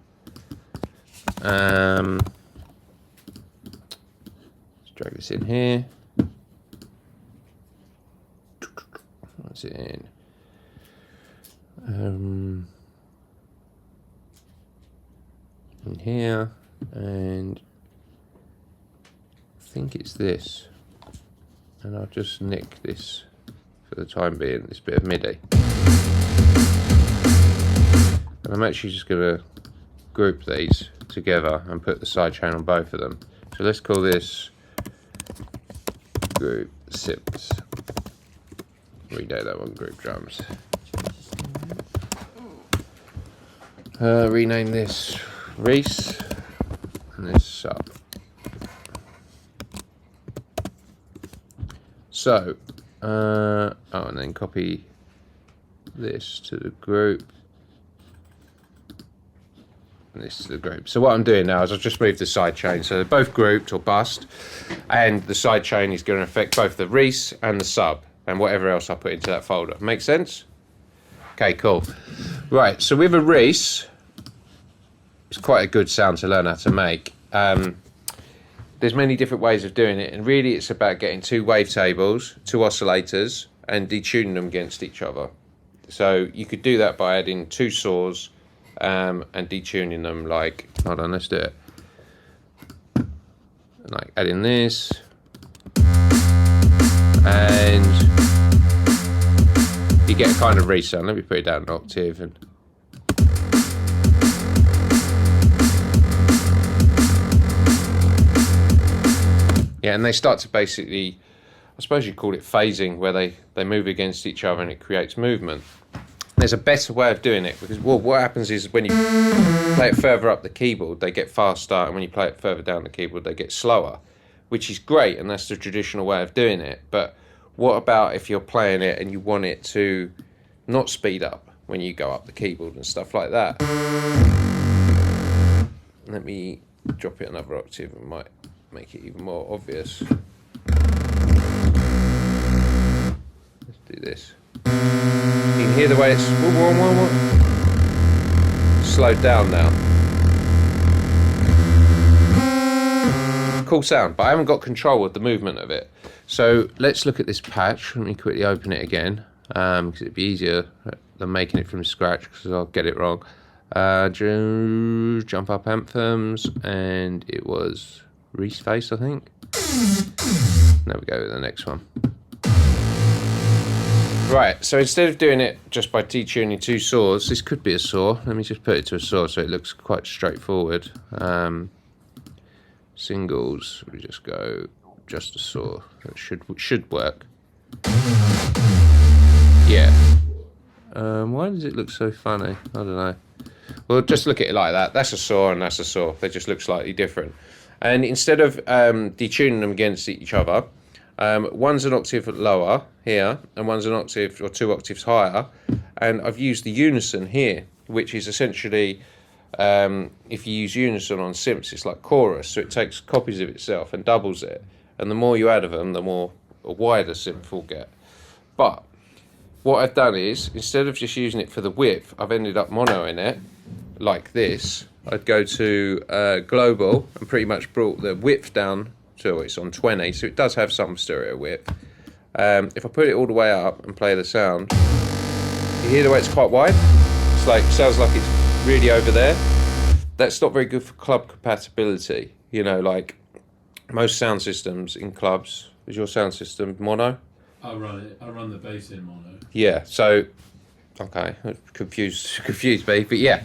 Speaker 1: Let's drag this in here. What's it in? In here, and I think it's this, and I'll just nick this for the time being, this bit of MIDI, and I'm actually just going to group these together and put the side chain on both of them. So let's call this group sips. Rename that one group drums. Rename this Reese and this sub. So, and then copy this to the group and this to the group. So what I'm doing now is I've just moved the side chain, so they're both grouped or bust, and the side chain is going to affect both the Reese and the sub and whatever else I put into that folder. Make sense? Okay, cool. Right, so with a Reese, it's quite a good sound to learn how to make. There's many different ways of doing it, and really it's about getting two wavetables, two oscillators, and detuning them against each other. So you could do that by adding two saws and detuning them, like, hold on, let's do it. Like adding this, and you get a kind of Reese sound. Let me put it down an octave. And yeah, and they start to basically, I suppose you'd call it phasing, where they move against each other and it creates movement. there's a better way of doing it, because what happens is when you play it further up the keyboard, they get faster, and when you play it further down the keyboard, they get slower, which is great, and that's the traditional way of doing it. But what about if you're playing it and you want it to not speed up when you go up the keyboard and stuff like that? Let me drop it another octave, and might make it even more obvious. Let's do this. You can hear the way it's slowed down now. Cool sound, but I haven't got control of the movement of it. So let's look at this patch. Let me quickly open it again, because it'd be easier than making it from scratch, because I'll get it wrong. Jump up anthems, and it was Reese Face, I think. There we go with the next one. Right, so instead of doing it just by detuning 2 saws, this could be a saw. Let me just put it to a saw so it looks quite straightforward. Singles, we just go just a saw. It should work. Yeah. Why does it look so funny? I don't know. Well, just look at it like that. That's a saw and that's a saw. They just look slightly different. And instead of detuning them against each other, one's an octave lower here, and one's an octave or 2 octaves higher. And I've used the unison here, which is essentially, if you use unison on synths, it's like chorus. So it takes copies of itself and doubles it. And the more you add of them, the more a wider synth will get. But what I've done is, instead of just using it for the width, I've ended up monoing it like this. I'd go to global and pretty much brought the width down so it's on 20, so it does have some stereo width. If I put it all the way up and play the sound, you hear the way it's quite wide. It's like, sounds like it's really over there. That's not very good for club compatibility. You know, like most sound systems in clubs, is your sound system mono?
Speaker 2: I run the bass in mono.
Speaker 1: Yeah, so okay, confused me, but yeah,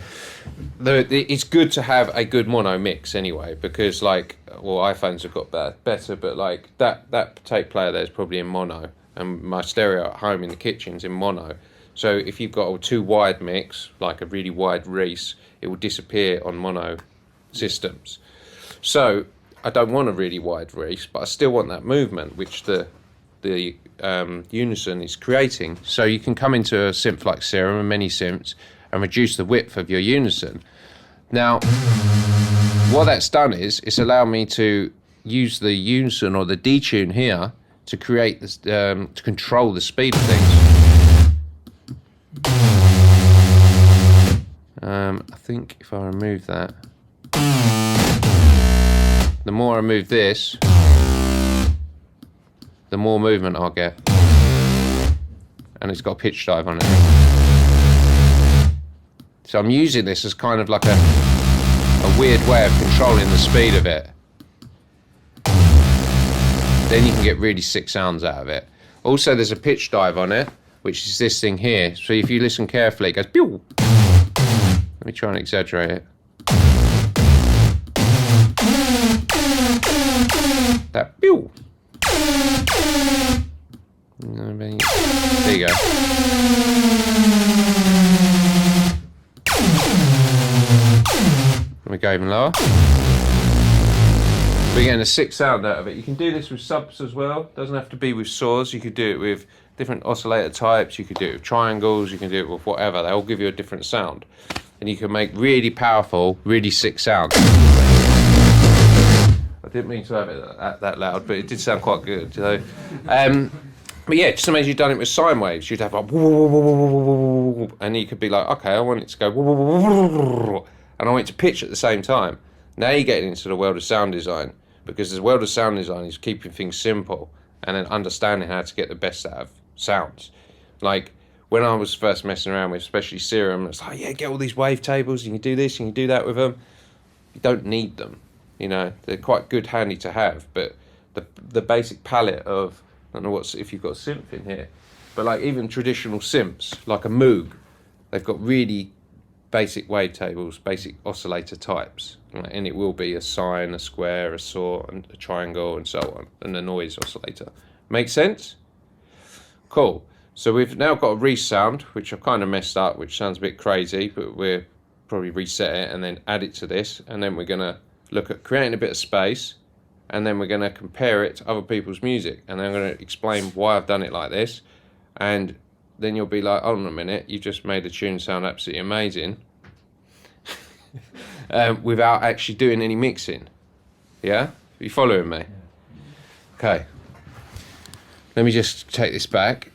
Speaker 1: it's good to have a good mono mix anyway, because like, well, iPhones have got better, but like that tape player there is probably in mono, and my stereo at home in the kitchen's in mono. So if you've got a too wide mix, like a really wide Reese, it will disappear on mono systems. So I don't want a really wide Reese, but I still want that movement, which the unison is creating. So you can come into a synth like Serum and many synths and reduce the width of your unison. Now, what that's done is it's allowed me to use the unison or the detune here to create this, to control the speed of things. I think if I remove that, the more I remove this, the more movement I'll get. And it's got a pitch dive on it. So I'm using this as kind of like a weird way of controlling the speed of it. Then you can get really sick sounds out of it. Also, there's a pitch dive on it, which is this thing here. So if you listen carefully, it goes pew. Let me try and exaggerate it. That pew. There you go. Let me go even lower. We're getting a sick sound out of it. You can do this with subs as well. Doesn't have to be with saws. You could do it with different oscillator types. You could do it with triangles. You can do it with whatever. They all give you a different sound. And you can make really powerful, really sick sounds. I didn't mean to have it that loud, but it did sound quite good. You know? But yeah, just imagine you'd done it with sine waves. You'd have like, and you could be like, okay, I want it to go, and I want it to pitch at the same time. Now you're getting into the world of sound design, because the world of sound design is keeping things simple and then understanding how to get the best out of sounds. Like when I was first messing around with, especially Serum, it's like, yeah, get all these wave tables. You can do this, you can do that with them. You don't need them. You know, they're quite good, handy to have, but the basic palette of, I don't know what's if you've got a synth in here, but like even traditional synths, like a Moog, they've got really basic wavetables, basic oscillator types, right? And it will be a sine, a square, a saw, and a triangle, and so on, and a noise oscillator. Make sense? Cool. So we've now got a resound, which I've kind of messed up, which sounds a bit crazy, but we'll probably reset it and then add it to this. And then we're going to look at creating a bit of space, and then we're going to compare it to other people's music. And then I'm going to explain why I've done it like this. And then you'll be like, hold on a minute, you just made a tune sound absolutely amazing without actually doing any mixing. Yeah? Are you following me? Okay. Let me just take this back.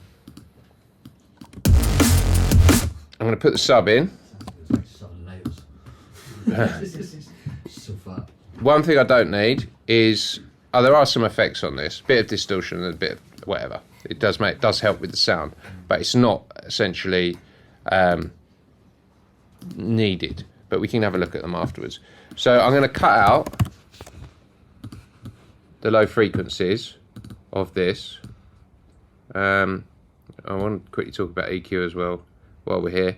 Speaker 1: I'm going to put the sub in. One thing I don't need is, there are some effects on this, bit of distortion and a bit of whatever. It does help with the sound, but it's not essentially needed. But we can have a look at them afterwards. So I'm going to cut out the low frequencies of this. I want to quickly talk about EQ as well while we're here.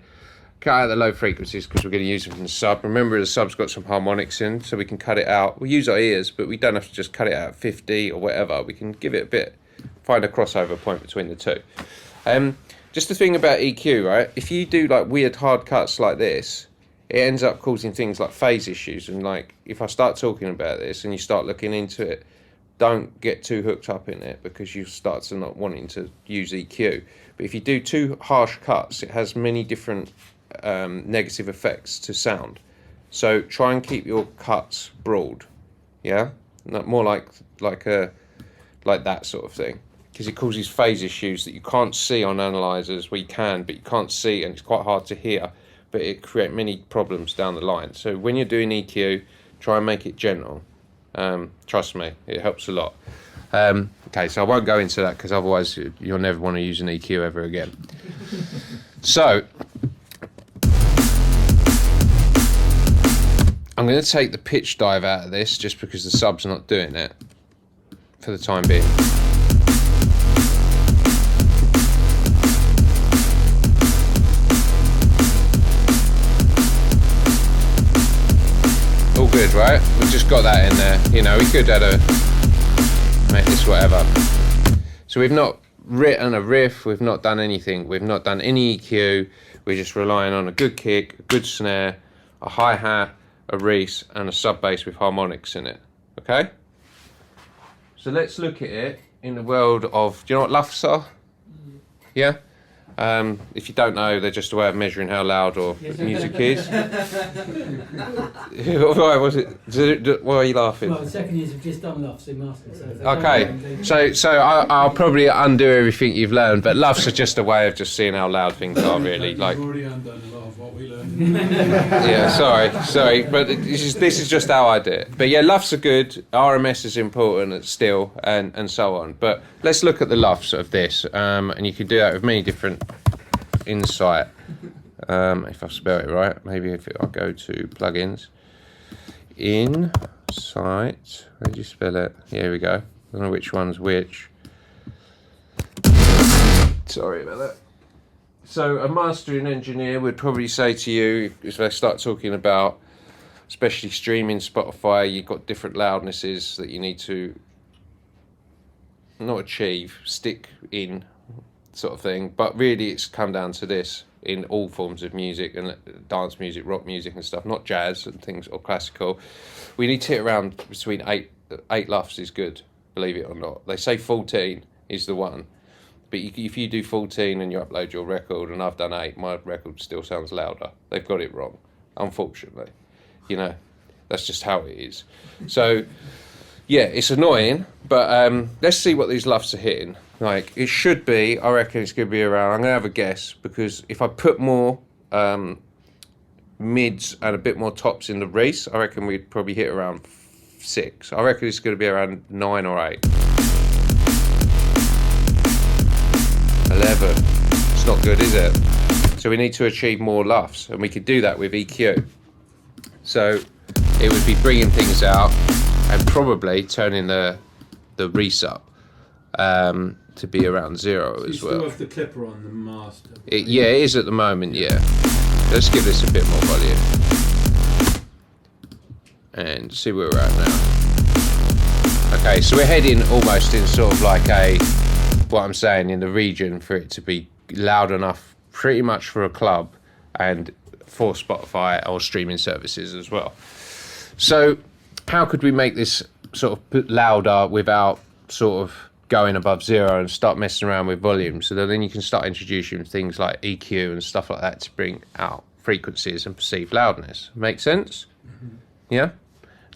Speaker 1: Cut out the low frequencies because we're going to use them from the sub. Remember, the sub's got some harmonics in, so we can cut it out. We use our ears, but we don't have to just cut it out at 50 or whatever. We can give it a bit, find a crossover point between the two. Just the thing about EQ, right? If you do like weird hard cuts like this, it ends up causing things like phase issues. And like, if I start talking about this and you start looking into it, don't get too hooked up in it because you start to not wanting to use EQ. But if you do too harsh cuts, it has many different negative effects to sound. So try and keep your cuts broad, yeah, not more like that sort of thing, because it causes phase issues that you can't see on analyzers. Well, you can, but you can't see, and it's quite hard to hear. But it creates many problems down the line. So when you're doing EQ, try and make it gentle. Trust me, it helps a lot. Okay, so I won't go into that because otherwise you'll never want to use an EQ ever again. So I'm going to take the pitch dive out of this just because the sub's not doing it for the time being. All good, right? We've just got that in there. You know, we could make this whatever. So we've not written a riff, we've not done anything, we've not done any EQ, we're just relying on a good kick, a good snare, a hi-hat, a reese, and a sub bass with harmonics in it. Okay? So let's look at it in the world of, do you know what luffs are? Yeah? If you don't know, they're just a way of measuring how loud or music is. Why was it? Why are you laughing?
Speaker 10: Well, the second years have just done luffs in Masterclass.
Speaker 1: Okay, so I'll probably undo everything you've learned, but luffs are just a way of just seeing how loud things are, really. Like,
Speaker 2: You've already undone a lot of what we learned.
Speaker 1: Yeah, sorry, but this is just how I do it. But yeah, luffs are good. RMS is important still, and so on. But let's look at the luffs of this, and you can do that with many different insight. If I spell it right, maybe if I go to plugins, insight. How do you spell it? Here we go. I don't know which one's which. Sorry about that. So a mastering engineer would probably say to you, if they start talking about, especially streaming Spotify, you've got different loudnesses that you need to not achieve, stick in, sort of thing. But really it's come down to this in all forms of music and dance music, rock music and stuff, not jazz and things or classical. We need to hit around between eight luffs is good, believe it or not. They say 14 is the one. But if you do 14 and you upload your record, and I've done 8, my record still sounds louder. They've got it wrong, unfortunately. You know, that's just how it is. So, yeah, it's annoying, but let's see what these luffs are hitting. Like, it should be, I reckon it's going to be around, I'm going to have a guess, because if I put more mids and a bit more tops in the race, I reckon we'd probably hit around 6. I reckon it's going to be around 9 or 8. 11. It's not good, is it? So we need to achieve more luffs, and we could do that with EQ. So it would be bringing things out and probably turning the reese up to be around 0 as well.
Speaker 2: You still have the clipper on the master.
Speaker 1: Yeah, it is at the moment, yeah. Let's give this a bit more volume. And see where we're at now. Okay, so we're heading almost in sort of like what I'm saying, in the region for it to be loud enough pretty much for a club and for Spotify or streaming services as well. So how could we make this sort of louder without sort of going above 0 and start messing around with volume? So then you can start introducing things like EQ and stuff like that to bring out frequencies and perceived loudness. Make sense? Yeah?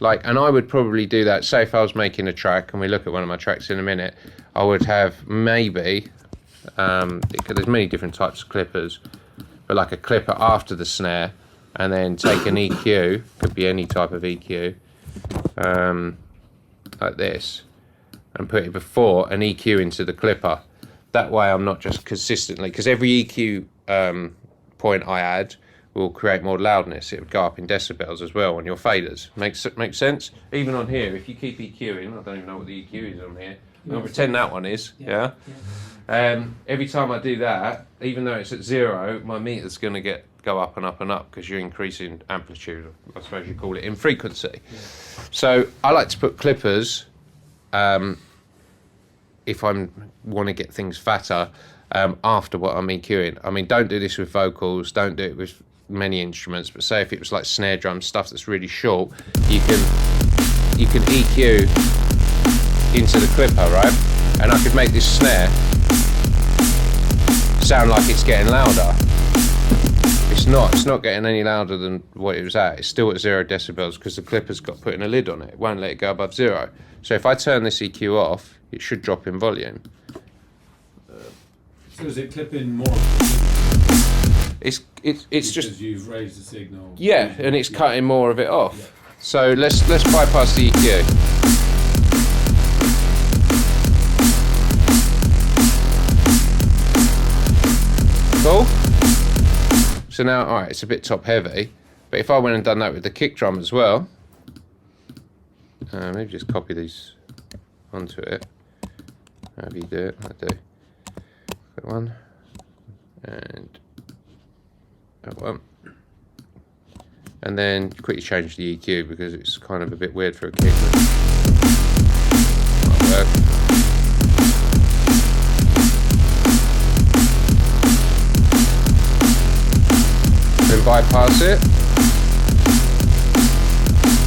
Speaker 1: Like, and I would probably do that. Say if I was making a track, and we look at one of my tracks in a minute, I would have maybe, there's many different types of clippers, but like a clipper after the snare, and then take an EQ, could be any type of EQ, like this, and put it before an EQ into the clipper. That way I'm not just consistently, because every EQ point I add will create more loudness. It would go up in decibels as well on your faders. Makes sense? Even on here, if you keep EQing, I don't even know what the EQ is on here. I'll pretend that one is, yeah? Every time I do that, even though it's at 0, my meter's going to go up and up and up because you're increasing amplitude, I suppose you call it, in frequency. Yeah. So I like to put clippers, if I want to get things fatter, after what I'm EQing. I mean, don't do this with vocals, don't do it with many instruments, but say if it was like snare drum stuff that's really short, you can EQ into the clipper, right? And I could make this snare sound like it's getting louder. It's not getting any louder than what it was at. It's still at 0 decibels because the clipper's got putting a lid on it. It won't let it go above 0. So if I turn this EQ off, it should drop in volume.
Speaker 2: So is it clipping more?
Speaker 1: It's
Speaker 2: because
Speaker 1: just
Speaker 2: you've raised the signal.
Speaker 1: Yeah, and it's cutting more of it off. Yeah. So let's bypass the EQ. Cool. So now, all right, it's a bit top heavy, but if I went and done that with the kick drum as well, maybe just copy these onto it. However you do it, I do. That one and that one, and then quickly change the EQ because it's kind of a bit weird for a kick. Might work. Then bypass it.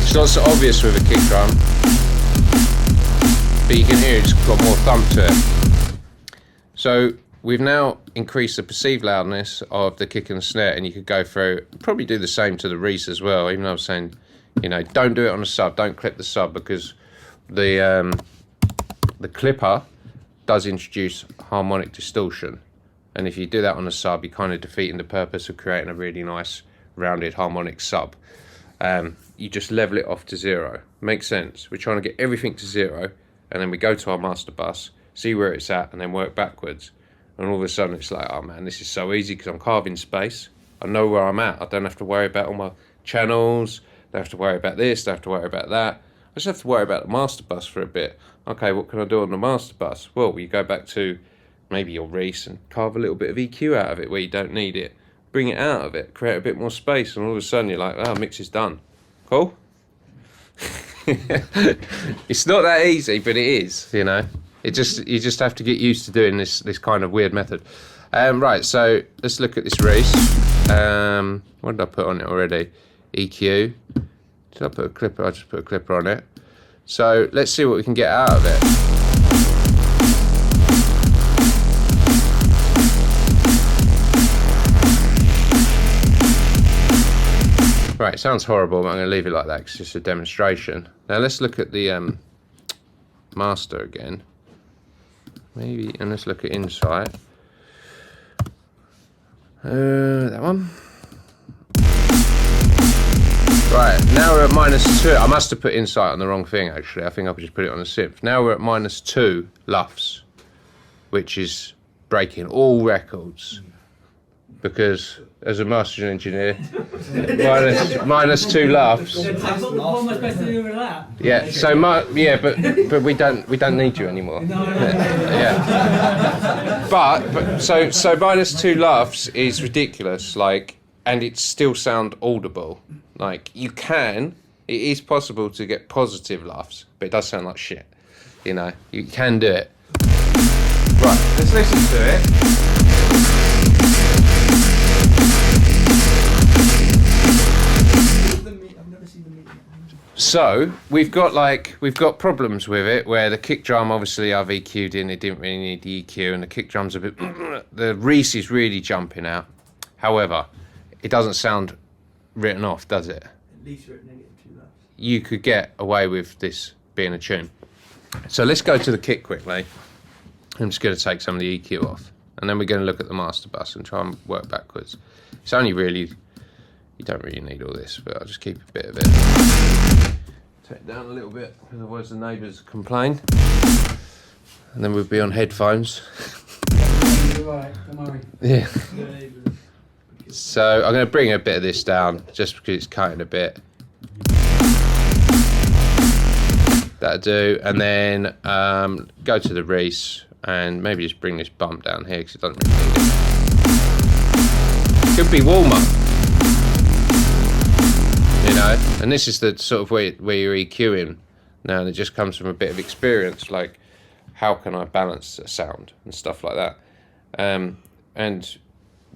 Speaker 1: It's not so obvious with a kick drum, but you can hear it's got more thump to it. So we've now increased the perceived loudness of the kick and snare, and you could go through, probably do the same to the Reese as well, even though I'm saying, you know, don't do it on a sub, don't clip the sub, because the clipper does introduce harmonic distortion. And if you do that on a sub, you're kind of defeating the purpose of creating a really nice rounded harmonic sub. You just level it off to 0. Makes sense? We're trying to get everything to 0, and then we go to our master bus, see where it's at, and then work backwards. And all of a sudden it's like, oh man, this is so easy because I'm carving space. I know where I'm at. I don't have to worry about all my channels. Don't have to worry about this. Don't have to worry about that. I just have to worry about the master bus for a bit. Okay, what can I do on the master bus? Well, you go back to maybe your Reese and carve a little bit of EQ out of it where you don't need it. Bring it out of it. Create a bit more space. And all of a sudden you're like, oh, mix is done. Cool? It's not that easy, but it is, you know. You just have to get used to doing this kind of weird method. Right, so let's look at this Reese. What did I put on it already? EQ. Did I put a clipper? I just put a clipper on it. So let's see what we can get out of it. Right, it sounds horrible, but I'm going to leave it like that because it's just a demonstration. Now let's look at the master again. Maybe, and let's look at Insight. That one. Right, now we're at -2. I must have put Insight on the wrong thing, actually. I think I could just put it on a synth. Now we're at -2 LUFS, which is breaking all records. Because as a mastering engineer, -2 LUFS.
Speaker 10: What am I supposed to do with that?
Speaker 1: Yeah. So but we don't need you anymore. Yeah. But so -2 LUFS is ridiculous. Like, and it still sound audible. Like it is possible to get positive LUFS, but it does sound like shit. You know, you can do it. Right. Let's listen to it. So we've got problems with it where the kick drum, obviously I've EQ'd in, it didn't really need the EQ, and the kick drum's a bit, the Reese is really jumping out. However, it doesn't sound written off, does it?
Speaker 4: At least written negative 2 laughs.
Speaker 1: You could get away with this being a tune. So let's go to the kick quickly. I'm just going to take some of the EQ off, and then we're going to look at the master bus and try and work backwards. It's only really, you don't really need all this, but I'll just keep a bit of it. Take it down a little bit, otherwise the neighbours complain. And then we'll be on headphones.
Speaker 10: You're right, don't worry.
Speaker 1: Yeah. So I'm going to bring a bit of this down, just because it's cutting a bit. That'll do, and then go to the Reese and maybe just bring this bump down here because it doesn't really need it. Could be warmer, you know. And this is the sort of where you're EQing now, and it just comes from a bit of experience, like how can I balance a sound and stuff like that. And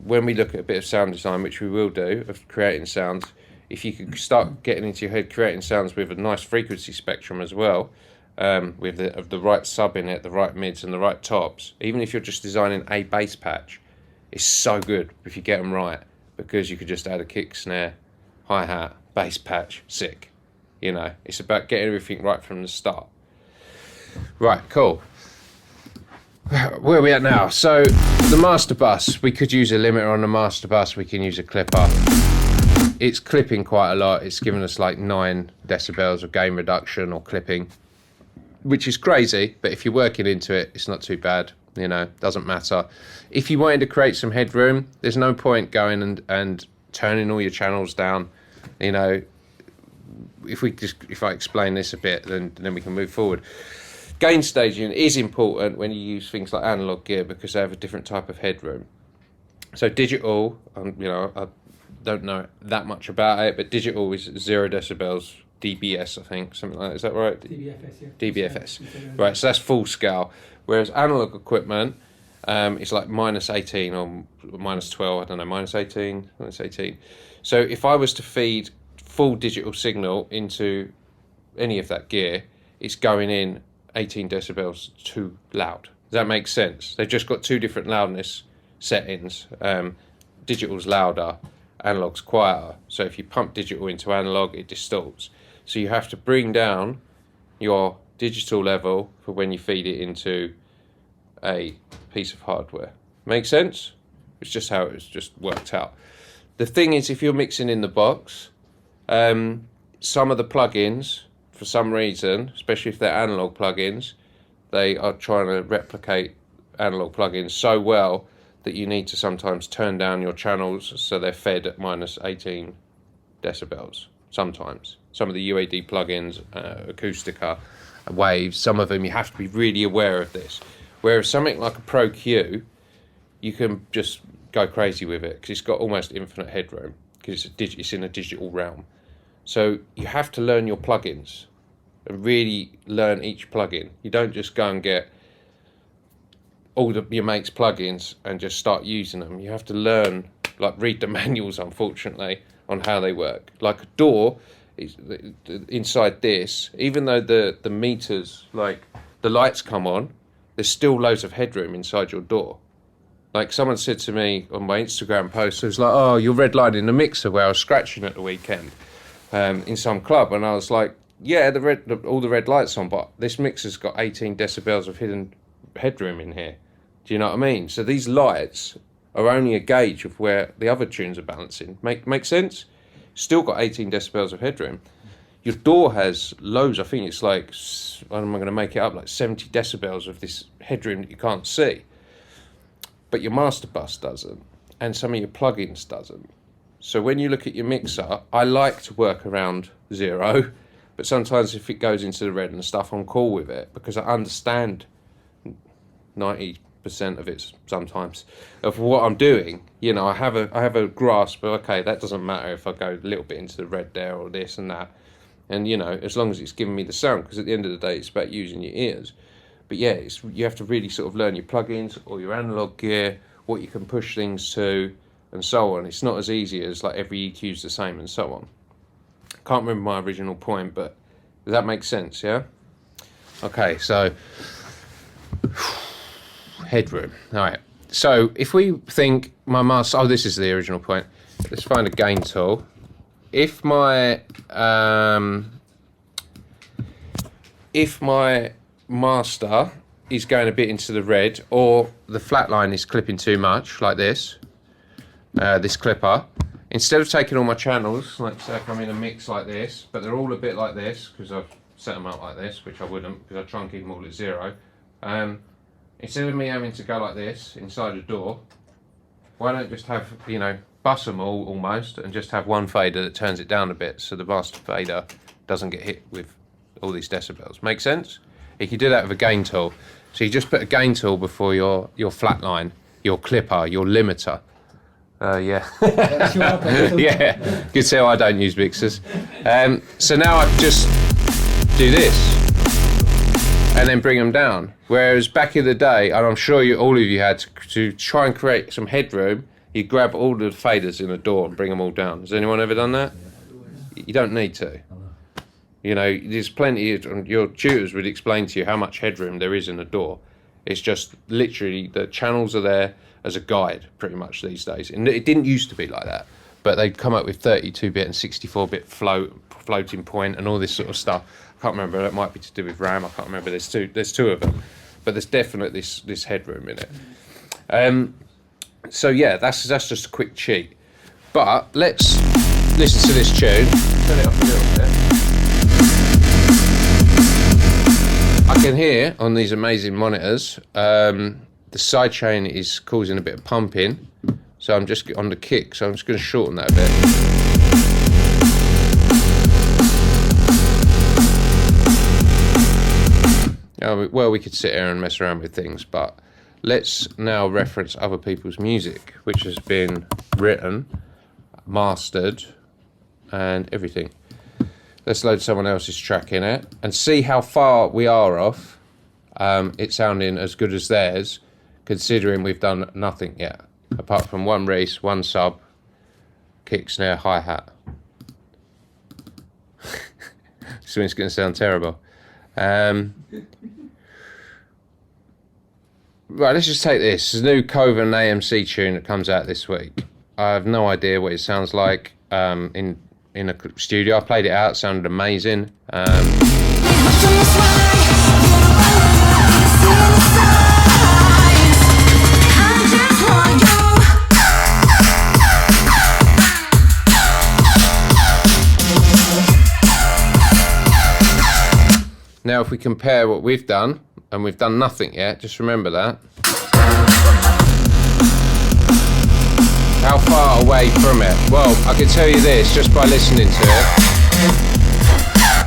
Speaker 1: when we look at a bit of sound design, which we will do, of creating sounds, if you could start getting into your head creating sounds with a nice frequency spectrum as well, with the right sub in it, the right mids and the right tops, even if you're just designing a bass patch, it's so good if you get them right, because you could just add a kick, snare, hi-hat, bass patch, sick. You know, it's about getting everything right from the start. Right, cool. Where are we at now? So the master bus, we could use a limiter on the master bus, we can use a clipper. It's clipping quite a lot. It's given us like 9 decibels of gain reduction or clipping, which is crazy, but if you're working into it, it's not too bad, you know, doesn't matter. If you wanted to create some headroom, there's no point going and turning all your channels down, you know. If I explain this a bit, then we can move forward. Gain staging is important when you use things like analog gear because they have a different type of headroom. So digital, you know, I don't know that much about it, but digital is 0 decibels, dBs, I think, something like that. Is that right?
Speaker 10: DBFS, yeah.
Speaker 1: DBFS. Right, so that's full scale. Whereas analog equipment, it's like -18 or -12, I don't know, -18. So if I was to feed full digital signal into any of that gear, it's going in 18 decibels too loud. Does that make sense? They've just got 2 different loudness settings. Digital's louder, analog's quieter. So if you pump digital into analog, it distorts. So you have to bring down your digital level for when you feed it into a piece of hardware. Make sense? It's just how it's just worked out. The thing is, if you're mixing in the box, some of the plugins, for some reason, especially if they're analog plugins, they are trying to replicate analog plugins so well that you need to sometimes turn down your channels so they're fed at -18 decibels. Sometimes. Some of the UAD plugins, Acoustica, Waves, some of them you have to be really aware of this. Whereas something like a Pro Q, you can just go crazy with it because it's got almost infinite headroom because it's in a digital realm. So you have to learn your plugins and really learn each plugin. You don't just go and get all your mates' plugins and just start using them. You have to learn, like read the manuals, unfortunately, on how they work. Like a door, inside this, even though the meters, like the lights come on, there's still loads of headroom inside your door. Like someone said to me on my Instagram post, it was like, oh, you're redlining the mixer where I was scratching at the weekend in some club. And I was like, yeah, all the red lights on, but this mixer's got 18 decibels of hidden headroom in here. Do you know what I mean? So these lights are only a gauge of where the other tunes are balancing. Make sense? Still got 18 decibels of headroom. Your door has loads. I think it's like, I'm going to make it up, like 70 decibels of this headroom that you can't see. But your master bus doesn't, and some of your plugins doesn't. So when you look at your mixer, I like to work around 0, but sometimes if it goes into the red and stuff, I'm cool with it because I understand 90% of it sometimes of what I'm doing. You know, I have a grasp of, okay, that doesn't matter if I go a little bit into the red there or this and that. And, you know, as long as it's giving me the sound, because at the end of the day, it's about using your ears. But yeah, you have to really sort of learn your plugins or your analog gear, what you can push things to, and so on. It's not as easy as like every EQ's the same and so on. Can't remember my original point, but does that make sense? Yeah. Okay, so headroom. All right. So if we think my master, oh, this is the original point. Let's find a gain tool. If my master is going a bit into the red, or the flat line is clipping too much, like this, this clipper, instead of taking all my channels, like say if I'm in a mix like this, but they're all a bit like this, because I've set them up like this, which I wouldn't, because I try and keep them all at 0. Instead of me having to go like this inside a door, why don't just have, you know, bus them all almost, and just have one fader that turns it down a bit, so the master fader doesn't get hit with all these decibels. Make sense? You can do that with a gain tool. So you just put a gain tool before your flat line, your clipper, your limiter. Yeah. Yeah. You can tell I don't use mixers. So now I just do this and then bring them down. Whereas back in the day, and I'm sure all of you had to try and create some headroom, you grab all the faders in a door and bring them all down. Has anyone ever done that? You don't need to. You know, there's plenty of, your tutors would explain to you how much headroom there is in a door. It's just literally the channels are there as a guide pretty much these days. And it didn't used to be like that, but they'd come up with 32-bit and 64-bit floating point and all this sort of stuff. I can't remember, that might be to do with RAM, I can't remember, there's two of them. But there's definitely this headroom in it. So yeah, that's just a quick cheat. But let's listen to this tune. Turn it up a little bit. I can hear on these amazing monitors, the sidechain is causing a bit of pumping. So I'm just on the kick, so I'm just going to shorten that a bit. Well, we could sit here and mess around with things, but let's now reference other people's music, which has been written, mastered, and everything. Let's load someone else's track in it and see how far we are off it sounding as good as theirs, considering we've done nothing yet, apart from one Reese, one sub, kick, snare, hi-hat. So it's going to sound terrible. Right, let's just take this. It's a new Coven AMC tune that comes out this week. I have no idea what it sounds like in a studio. I played it out, it sounded amazing. Now if we compare what we've done, and we've done nothing yet, just remember that. How far away from it? Well, I can tell you this, just by listening to it.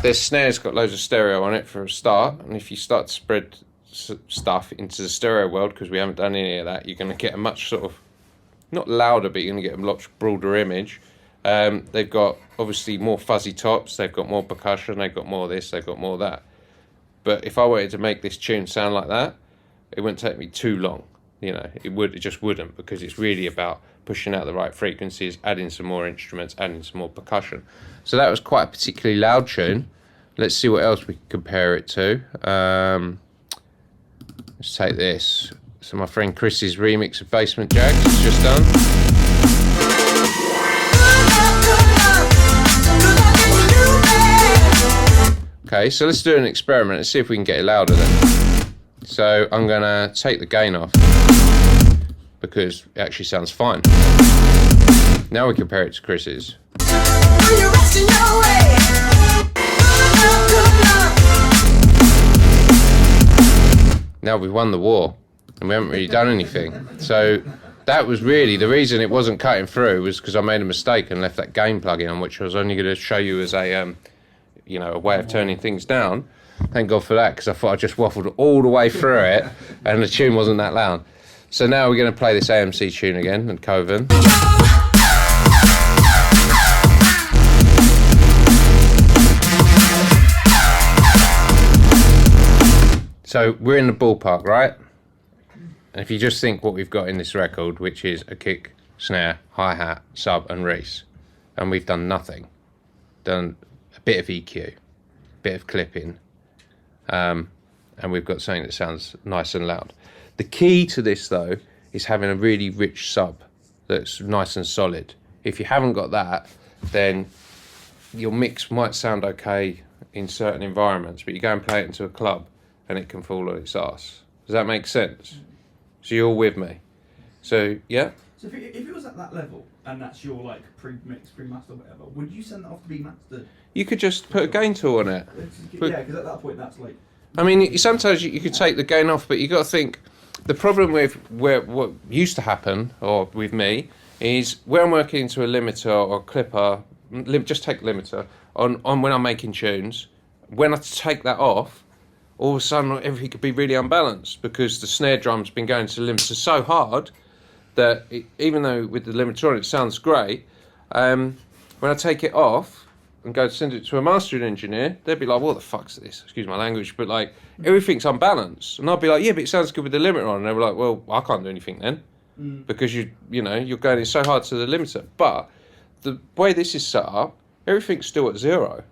Speaker 1: This snare's got loads of stereo on it for a start, and if you start to spread stuff into the stereo world, because we haven't done any of that, you're going to get a much sort of, not louder, but you're going to get a much broader image. They've got obviously more fuzzy tops, they've got more percussion, they've got more this, they've got more that. But if I wanted to make this tune sound like that, it wouldn't take me too long. You know, it just wouldn't, because it's really about pushing out the right frequencies, adding some more instruments, adding some more percussion. So that was quite a particularly loud tune. Let's see what else we can compare it to. Let's take this. So my friend Chris's remix of Basement Jacks is just done. Okay, so let's do an experiment and see if we can get it louder then. So I'm gonna take the gain off, because it actually sounds fine. Now we compare it to Chris's. Now we've won the war and we haven't really done anything. So that was really the reason it wasn't cutting through, was because I made a mistake and left that gain plug in on, which I was only going to show you as a you know, a way of turning things down. Thank God for that, because I thought I just waffled all the way through it and the tune wasn't that loud. So now we're going to play this AMC tune again and Coven. So we're in the ballpark, right? And if you just think what we've got in this record, which is a kick, snare, hi-hat, sub and Reese, and we've done nothing. done a bit of EQ, bit of clipping, and we've got something that sounds nice and loud. The key to this though is having a really rich sub that's nice and solid. If you haven't got that, then your mix might sound okay in certain environments, but you go and play it into a club and it can fall on its ass. Does that make sense? So you're all with me? So yeah?
Speaker 4: So if it was at that level, and that's your like pre-mix, pre-master, whatever, would you send that off to be mastered?
Speaker 1: You could just put a gain tool on it.
Speaker 4: Yeah, because at that point that's like...
Speaker 1: I mean, sometimes you could take the gain off, but you got to think, the problem with what used to happen, or with me, is when I'm working into a limiter or clipper, just take limiter, on when I'm making tunes, when I take that off, all of a sudden everything could be really unbalanced because the snare drum's been going to the limiter so hard that even though with the limiter on it sounds great, when I take it off and go to send it to a mastering engineer, they'd be like, what the fuck's this? Excuse my language, but like everything's unbalanced. And I'd be like, yeah, but it sounds good with the limiter on. And they were like, well, I can't do anything then because you know, you're going in so hard to the limiter. But the way this is set up, everything's still at 0.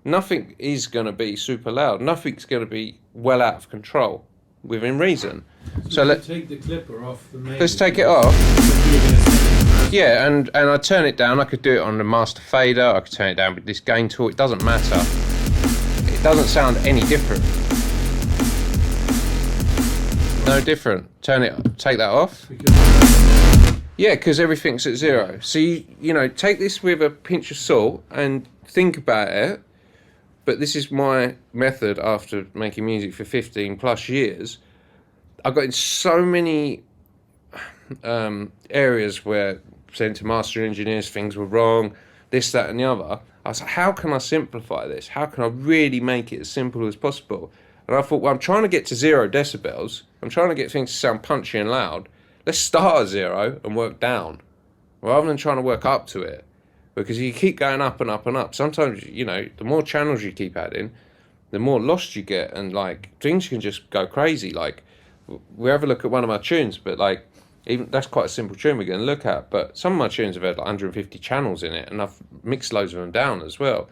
Speaker 1: Nothing is going to be super loud. Nothing's going to be well out of control within reason. So let's
Speaker 2: take the clipper off the main.
Speaker 1: Let's take it off. Yeah, and I turn it down. I could do it on the master fader. I could turn it down with this gain tool. It doesn't matter. It doesn't sound any different. No different. Take that off. Yeah, because everything's at 0. So you know, take this with a pinch of salt and think about it. But this is my method after making music for 15 plus years. I got in so many areas where, saying to master engineers, things were wrong, this, that, and the other. I was like, how can I simplify this? How can I really make it as simple as possible? And I thought, well, I'm trying to get to 0 decibels. I'm trying to get things to sound punchy and loud. Let's start at 0 and work down, rather than trying to work up to it. Because you keep going up and up and up. Sometimes, you know, the more channels you keep adding, the more lost you get, and like things can just go crazy. Like we have a look at one of my tunes, but like even that's quite a simple tune we're going to look at. But some of my tunes have had like 150 channels in it, and I've mixed loads of them down as well.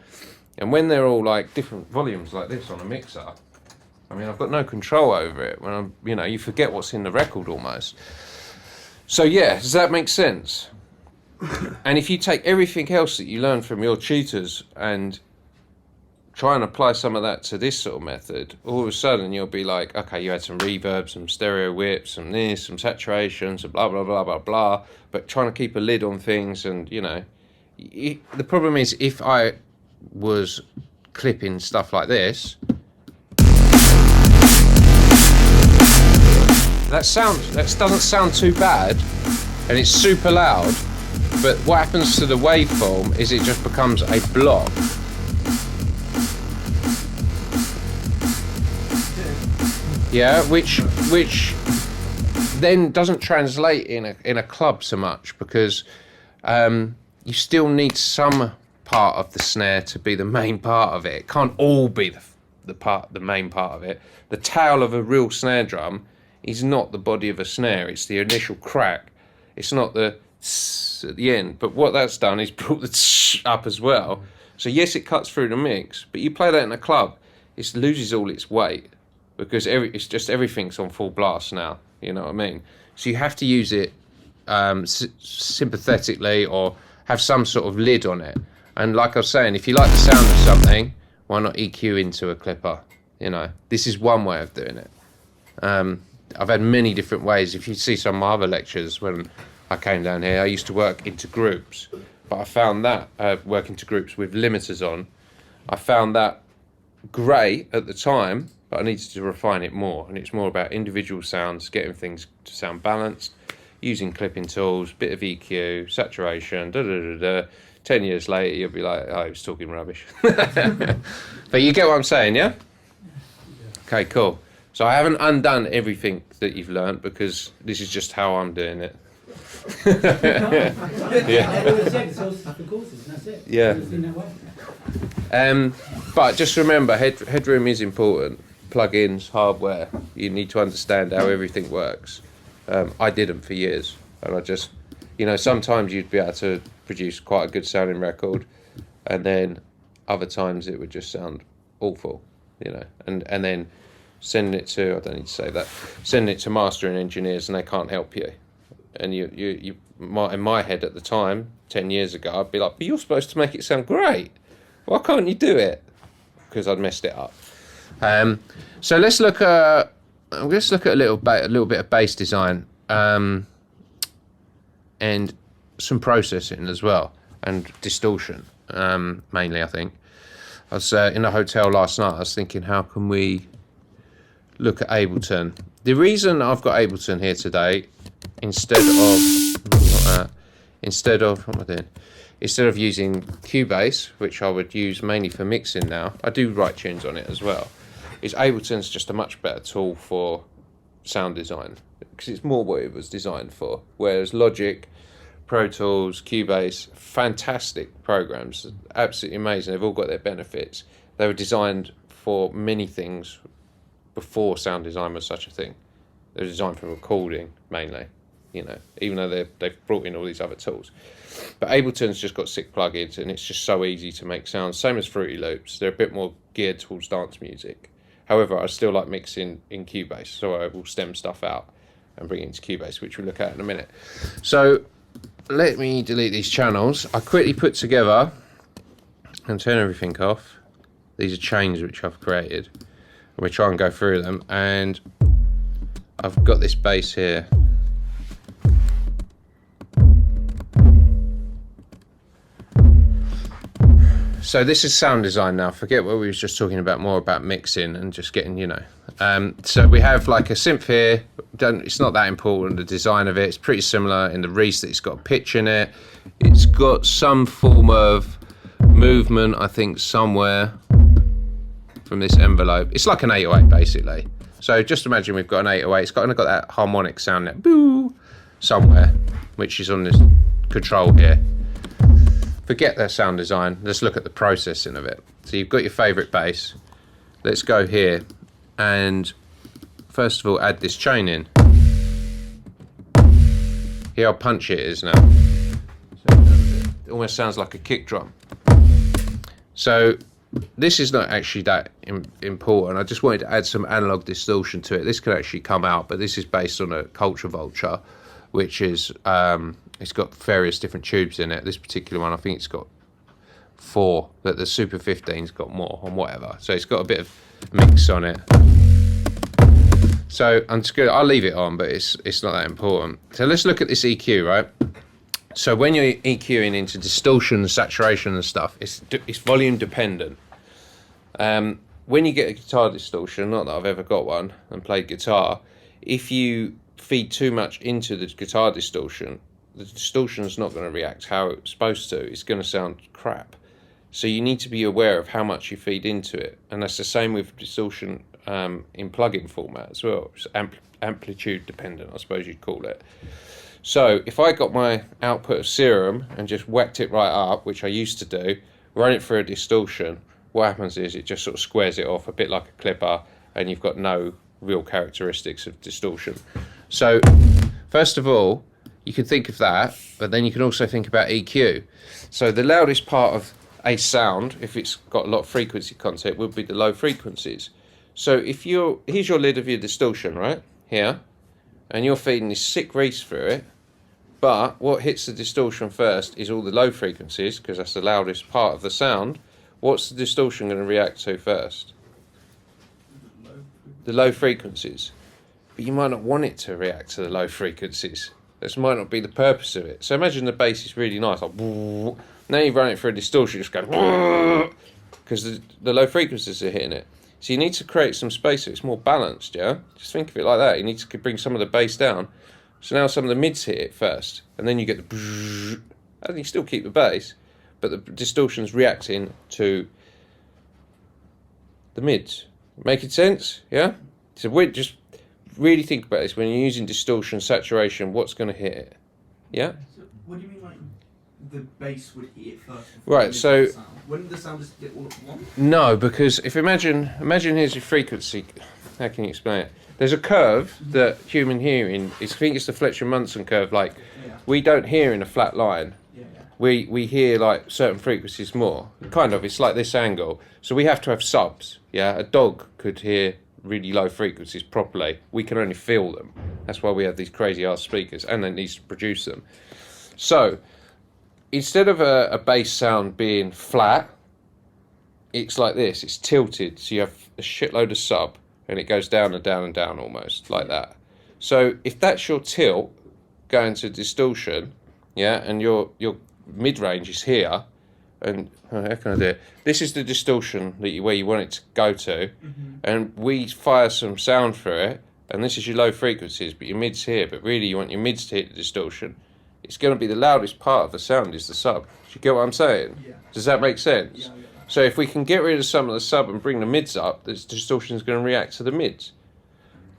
Speaker 1: And when they're all like different volumes like this on a mixer, I mean, I've got no control over it. When I'm, you know, you forget what's in the record almost. So yeah, does that make sense? And if you take everything else that you learn from your tutors and try and apply some of that to this sort of method, all of a sudden you'll be like, okay, you had some reverb, some stereo whips, some this, some saturation, some blah, blah, blah, blah, blah, but trying to keep a lid on things. And, you know, the problem is if I was clipping stuff like this, that doesn't sound too bad, and it's super loud. But what happens to the waveform is it just becomes a blob. Yeah, which then doesn't translate in a club so much, because you still need some part of the snare to be the main part of it. It can't all be the main part of it. The tail of a real snare drum is not the body of a snare. It's the initial crack. It's not the at the end, but what that's done is brought the up as well. So yes, it cuts through the mix, but you play that in a club, it loses all its weight because it's just everything's on full blast now. You know what I mean? So you have to use it sympathetically or have some sort of lid on it. And like I was saying, if you like the sound of something, why not EQ into a clipper? You know, this is one way of doing it. I've had many different ways. If you see some of my other lectures when I came down here, I used to work into groups, but I found that working to groups with limiters on, I found that great at the time, but I needed to refine it more. And it's more about individual sounds, getting things to sound balanced, using clipping tools, bit of EQ, saturation, 10 years later, you'll be like, oh, he was talking rubbish. But you get what I'm saying, yeah? Okay, cool. So I haven't undone everything that you've learned because this is just how I'm doing it. Yeah. But just remember, headroom is important. Plugins, hardware. You need to understand how everything works. I didn't for years, and I just, you know, sometimes you'd be able to produce quite a good sounding record, and then other times it would just sound awful, you know. And then sending it to, I don't need to say that, sending it to mastering engineers and they can't help you. And in my head at the time, 10 years ago, I'd be like, but you're supposed to make it sound great. Why can't you do it? Because I'd messed it up. So let's look at a little bit of bass design and some processing as well, and distortion mainly. I think I was in a hotel last night. I was thinking, how can we look at Ableton? The reason I've got Ableton here today, instead of using Cubase, which I would use mainly for mixing now, I do write tunes on it as well, is Ableton's just a much better tool for sound design, because it's more what it was designed for. Whereas Logic, Pro Tools, Cubase, fantastic programs, absolutely amazing. They've all got their benefits. They were designed for many things before sound design was such a thing. They were designed for recording mainly, you know, even though they've brought in all these other tools. But Ableton's just got sick plugins and it's just so easy to make sounds. Same as Fruity Loops. They're a bit more geared towards dance music. However, I still like mixing in Cubase, so I will stem stuff out and bring it into Cubase, which we'll look at in a minute. So let me delete these channels. I quickly put together and turn everything off. These are chains which I've created. We'll try and go through them, and I've got this bass here. So this is sound design now. Forget what we was just talking about, more about mixing and just getting, you know. So we have like a synth here. It's not that important, the design of it. It's pretty similar in the Reese, that it's got a pitch in it. It's got some form of movement, I think, somewhere from this envelope. It's like an 808 basically. So just imagine we've got an 808. It's got that harmonic sound there, boo, somewhere, which is on this control here. Forget their sound design. Let's look at the processing of it. So you've got your favorite bass. Let's go here and first of all add this chain in. Here how punchy it is now. It almost sounds like a kick drum. So this is not actually that important. I just wanted to add some analog distortion to it. This could actually come out, but this is based on a Culture Vulture, which is it's got various different tubes in it. This particular one, I think it's got 4, but the Super 15's got more, and whatever. So it's got a bit of mix on it. So I'm just I'll leave it on, but it's not that important. So let's look at this EQ, right? So when you're EQing into distortion, saturation and stuff, it's volume dependent. When you get a guitar distortion, not that I've ever got one and played guitar, if you feed too much into the guitar distortion, the distortion's not going to react how it's supposed to. It's going to sound crap. So you need to be aware of how much you feed into it, and that's the same with distortion in plugin format as well. It's amplitude dependent, I suppose you'd call it. So if I got my output of Serum and just whacked it right up, which I used to do, run it through a distortion, what happens is it just sort of squares it off a bit like a clipper, and you've got no real characteristics of distortion. So first of all, you can think of that, but then you can also think about EQ. So the loudest part of a sound, if it's got a lot of frequency content, would be the low frequencies. So if here's your lid of your distortion, right here, and you're feeding this sick Reese through it, but what hits the distortion first is all the low frequencies, because that's the loudest part of the sound. What's the distortion going to react to first? The low frequencies. But you might not want it to react to the low frequencies. This might not be the purpose of it. So imagine the bass is really nice, like, now you run it through a distortion, just go, because the low frequencies are hitting it. So you need to create some space so it's more balanced, yeah? Just think of it like that. You need to bring some of the bass down. So now some of the mids hit it first, and then you get the, and you still keep the bass, but the distortion's reacting to the mids. Making sense? Yeah? So we just really think about this. When you're using distortion, saturation, what's going to hit it? Yeah?
Speaker 4: So what do you mean, like, the bass would hit it first?
Speaker 1: Right, so
Speaker 4: wouldn't the sound just hit all at once?
Speaker 1: No, because if imagine here's your frequency. How can you explain it? There's a curve that human hearing is. I think it's the Fletcher-Munson curve. Like, we don't hear in a flat line. we hear like certain frequencies more. Kind of, it's like this angle. So we have to have subs. Yeah, a dog could hear really low frequencies properly. We can only feel them. That's why we have these crazy ass speakers, and it needs to produce them. So instead of a bass sound being flat, it's like this. It's tilted. So you have a shitload of sub, and it goes down and down and down almost like that. So if that's your tilt going to distortion, yeah, and your mid-range is here, and how can I do it? This is the distortion that where you want it to go to, and we fire some sound through it, and this is your low frequencies, but your mid's here, but really you want your mids to hit the distortion. It's going to be the loudest part of the sound is the sub. Do you get what I'm saying?
Speaker 4: Yeah.
Speaker 1: Does that make sense?
Speaker 4: Yeah, I get that.
Speaker 1: So if we can get rid of some of the sub and bring the mids up, the distortion is going to react to the mids.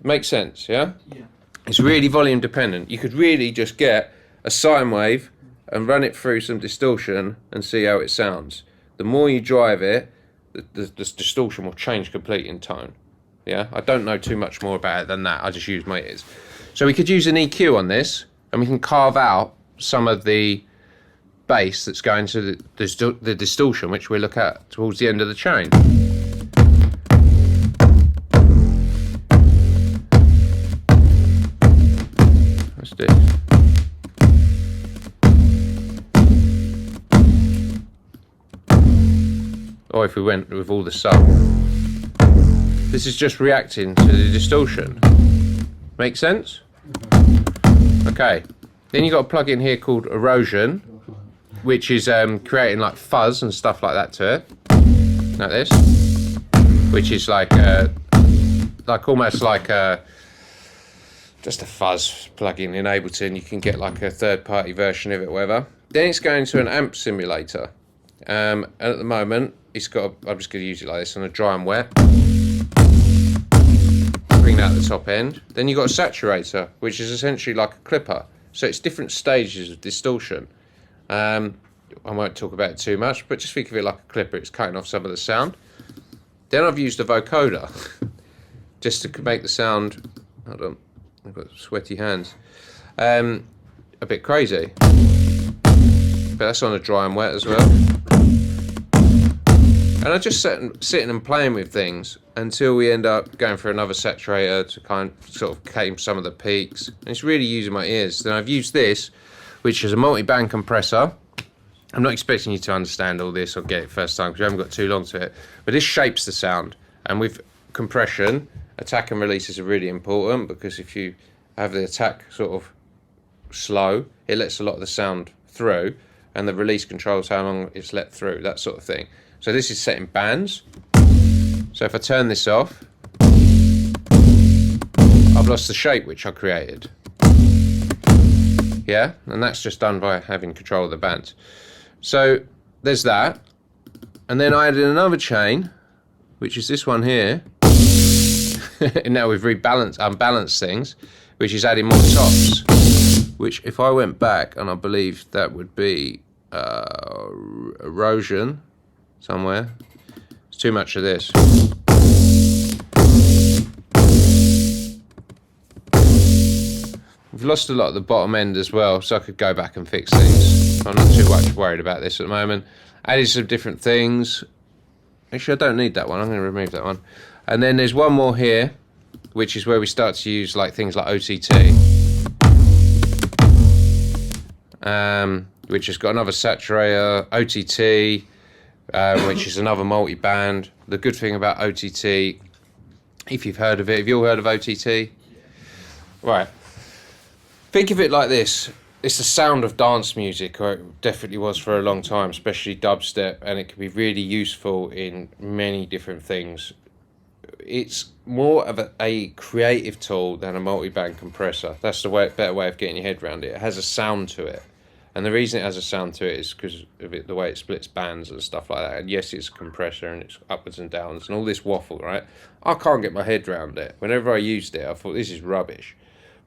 Speaker 1: Makes sense, yeah?
Speaker 4: Yeah.
Speaker 1: It's really volume dependent. You could really just get a sine wave and run it through some distortion and see how it sounds. The more you drive it, the distortion will change completely in tone. Yeah, I don't know too much more about it than that. I just use my ears. So we could use an EQ on this, and we can carve out some of the bass that's going to the distortion, which we'll look at towards the end of the chain. Let's do it. Or if we went with all the sub. This is just reacting to the distortion. Make sense? Okay. Then you've got a plug-in here called Erosion, which is creating like fuzz and stuff like that to it. Like this. Which is like almost like just a fuzz plug-in in Ableton. You can get like a third-party version of it, whatever. Then it's going to an amp simulator. And at the moment, it's got. I'm just going to use it like this on a dry and wet. Bring that at the top end. Then you've got a saturator, which is essentially like a clipper. So it's different stages of distortion. I won't talk about it too much, but just think of it like a clipper. It's cutting off some of the sound. Then I've used a vocoder just to make the sound. Hold on, I've got sweaty hands. A bit crazy, but that's on a dry and wet as well. And I just sitting and playing with things until we end up going for another saturator to kind of sort of tame some of the peaks. And it's really using my ears. Then I've used this, which is a multi-band compressor. I'm not expecting you to understand all this or get it first time because we haven't got too long to it. But this shapes the sound. And with compression, attack and releases are really important because if you have the attack sort of slow, it lets a lot of the sound through, and the release controls how long it's let through, that sort of thing. So this is set in bands. So if I turn this off, I've lost the shape which I created. Yeah, and that's just done by having control of the bands. So there's that. And then I added another chain, which is this one here. And now we've unbalanced things, which is adding more tops. Which if I went back, and I believe that would be Erosion somewhere. It's too much of this. We've lost a lot at the bottom end as well, so I could go back and fix things. I'm not too much worried about this at the moment. Added some different things. Actually, I don't need that one. I'm going to remove that one. And then there's one more here, which is where we start to use like things like OTT. Which has got another saturator, OTT, which is another multi-band. The good thing about OTT, if you've heard of it, have you all heard of OTT? Right. Think of it like this. It's the sound of dance music, or it definitely was for a long time, especially dubstep, and it can be really useful in many different things. It's more of a creative tool than a multi-band compressor. That's the better way of getting your head around it. It has a sound to it. And the reason it has a sound to it is because of the way it splits bands and stuff like that. And yes, it's a compressor and it's upwards and downs and all this waffle, right? I can't get my head around it. Whenever I used it, I thought, this is rubbish.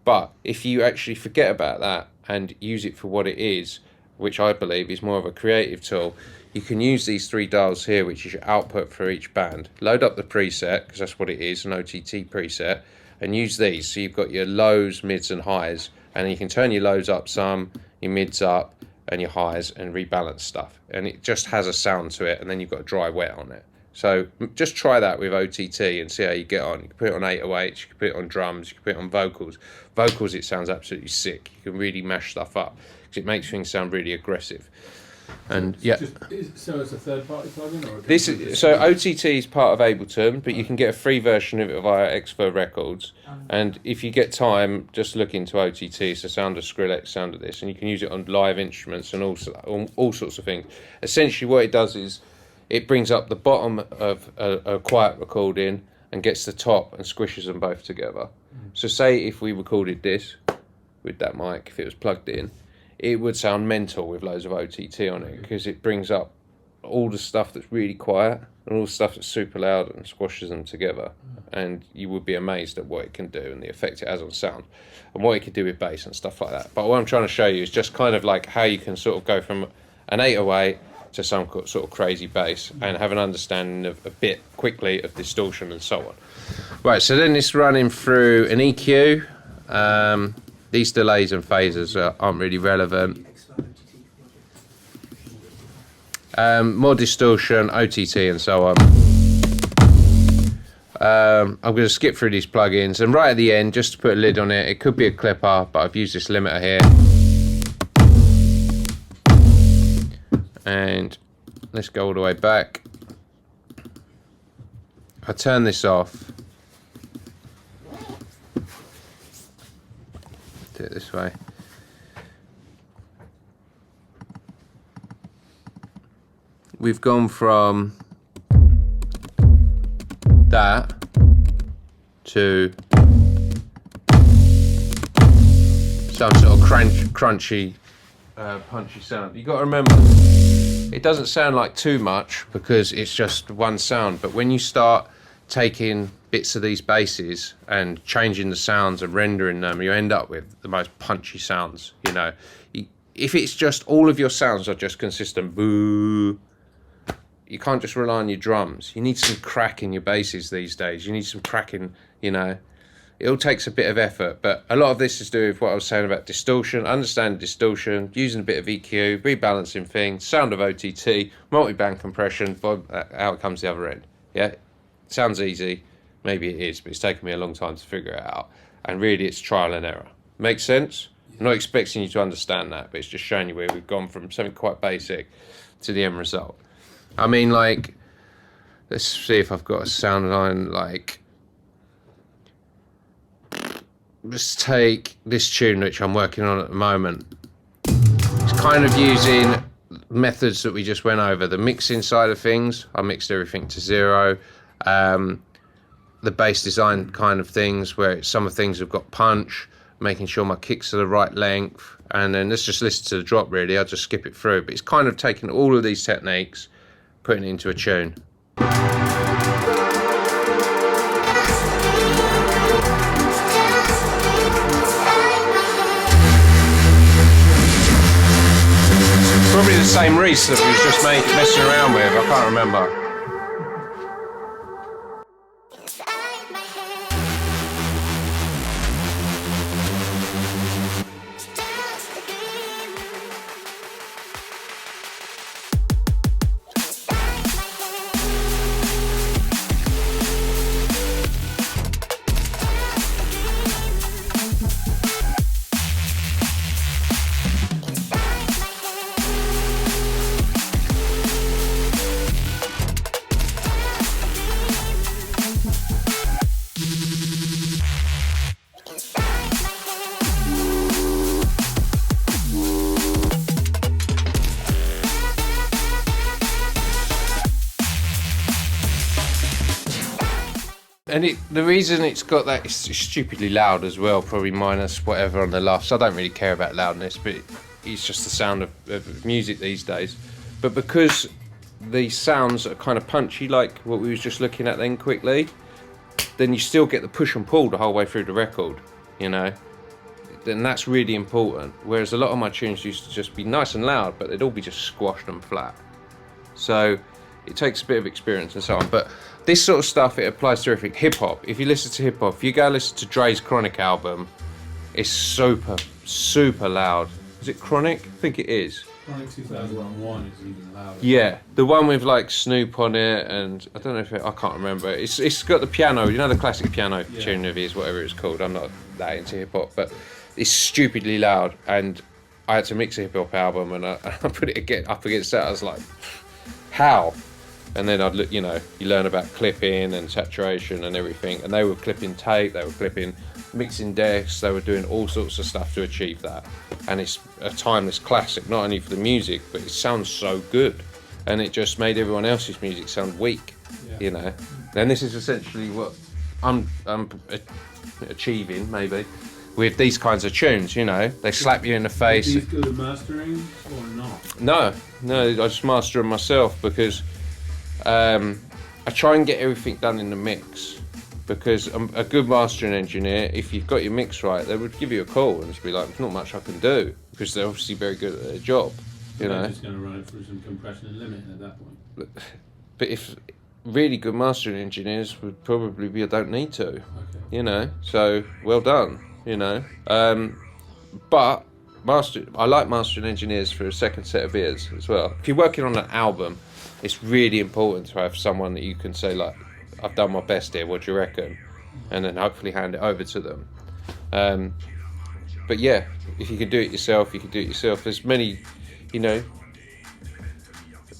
Speaker 1: But if you actually forget about that and use it for what it is, which I believe is more of a creative tool, you can use these three dials here, which is your output for each band. Load up the preset, because that's what it is, an OTT preset, and use these. So you've got your lows, mids and highs, and you can turn your lows up some, your mids up, and your highs and rebalance stuff, and it just has a sound to it, and then you've got a dry wet on it. So just try that with OTT and see how you get on. You can put it on 808s, you can put it on drums, you can put it on vocals. Vocals, it sounds absolutely sick. You can really mash stuff up because it makes things sound really aggressive. And yeah.
Speaker 2: So it's a third-party plugin, or
Speaker 1: So OTT is part of Ableton, but you can get a free version of it via Expo Records. And if you get time, just look into OTT. It's the sound of Skrillex, sound of this, and you can use it on live instruments and all sorts of things. Essentially, what it does is it brings up the bottom of a quiet recording and gets the top and squishes them both together. So say if we recorded this with that mic, if it was plugged in, it would sound mental with loads of OTT on it, because it brings up all the stuff that's really quiet and all the stuff that's super loud and squashes them together. And you would be amazed at what it can do and the effect it has on sound and what it can do with bass and stuff like that. But what I'm trying to show you is just kind of like how you can sort of go from an 808 to some sort of crazy bass and have an understanding of a bit quickly of distortion and so on. Right, so then it's running through an EQ. These delays and phasers aren't really relevant. More distortion, OTT and so on. I'm going to skip through these plugins, and right at the end, just to put a lid on it, it could be a clipper, but I've used this limiter here. And let's go all the way back. I turn this off. Do it this way. We've gone from that to some sort of crunchy, punchy sound. You got to remember, it doesn't sound like too much because it's just one sound, but when you start taking bits of these basses and changing the sounds and rendering them, you end up with the most punchy sounds. You know, if it's just all of your sounds are just consistent boo, you can't just rely on your drums. You need some crack in your basses these days. You need some cracking, you know. It all takes a bit of effort, but a lot of this is to do with what I was saying about distortion, understanding distortion, using a bit of EQ, rebalancing things, sound of OTT, multi-band compression, out comes the other end. Yeah, sounds easy. Maybe it is, but it's taken me a long time to figure it out. And really, it's trial and error. Makes sense? I'm not expecting you to understand that, but it's just showing you where we've gone from something quite basic to the end result. I mean, like, let's see if I've got a sound line, like, let's take this tune which I'm working on at the moment. It's kind of using methods that we just went over. The mixing side of things, I mixed everything to 0. The bass design kind of things, where some of things have got punch, making sure my kicks are the right length, and then let's just listen to the drop really. I'll just skip it through, but it's kind of taking all of these techniques, putting it into a tune. Probably the same Reese that we was just messing around with, I can't remember. And the reason it's got that, it's stupidly loud as well, probably minus whatever on the lofts. I don't really care about loudness, but it's just the sound of music these days. But because the sounds are kind of punchy, like what we was just looking at then quickly, then you still get the push and pull the whole way through the record, you know? Then that's really important. Whereas a lot of my tunes used to just be nice and loud, but they'd all be just squashed and flat. So it takes a bit of experience and so on. But this sort of stuff, it applies to everything. Hip hop, if you listen to hip hop, if you go listen to Dre's Chronic album, it's super, super loud. Is it Chronic? I think it is.
Speaker 2: Chronic 2001 is even louder.
Speaker 1: Yeah, the one with like Snoop on it, and I don't know if I can't remember. It's got the piano, you know, the classic piano tune of his, whatever it's called. I'm not that into hip hop, but it's stupidly loud. And I had to mix a hip hop album, and I put it up against that. I was like, how? And then I'd look, you know, you learn about clipping and saturation and everything. And they were clipping tape, they were clipping mixing decks, they were doing all sorts of stuff to achieve that. And it's a timeless classic, not only for the music, but it sounds so good. And it just made everyone else's music sound weak, you know. And this is essentially what I'm achieving, maybe, with these kinds of tunes, you know. They slap you in the face.
Speaker 2: Are these good at mastering or not?
Speaker 1: No, I just master them myself because I try and get everything done in the mix. Because a good mastering engineer, if you've got your mix right, they would give you a call and just be like, there's not much I can do, because they're obviously very good at their job, you know.
Speaker 2: They're just going to run it through some compression and limiting at that point.
Speaker 1: But if really good mastering engineers would probably be, I don't need to, you know. So well done, you know. But I like mastering engineers for a second set of ears as well. If you're working on an album, it's really important to have someone that you can say like, I've done my best here, what do you reckon? And then hopefully hand it over to them. But yeah, if you can do it yourself, you can do it yourself. There's many, you know,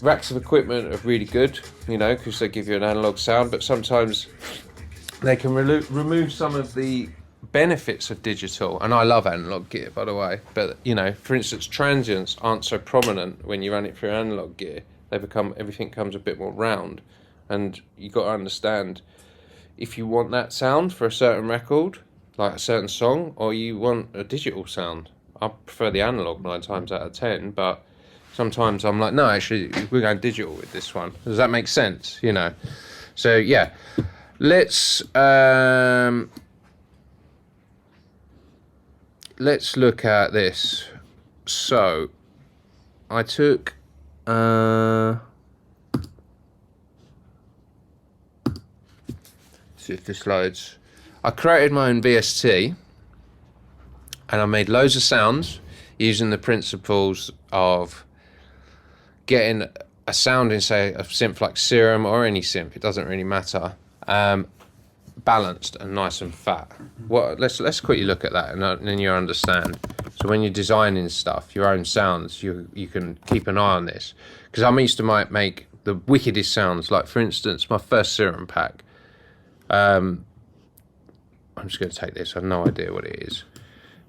Speaker 1: racks of equipment are really good, you know, because they give you an analog sound, but sometimes they can remove some of the benefits of digital. And I love analog gear, by the way. But, you know, for instance, transients aren't so prominent when you run it through analog gear. Everything comes a bit more round. And you got to understand, if you want that sound for a certain record, like a certain song, or you want a digital sound. I prefer the analog 9 times out of 10, but sometimes I'm like, no, actually, we're going digital with this one. Does that make sense? You know. So yeah, let's look at this. So I took. See if this loads. I created my own VST and I made loads of sounds using the principles of getting a sound in, say, a synth like Serum or any synth, it doesn't really matter, balanced and nice and fat. Let's quickly look at that and then you understand. So when you're designing stuff, your own sounds, you can keep an eye on this. Because I used to make the wickedest sounds, like for instance, my first Serum pack. I'm just going to take this, I have no idea what it is.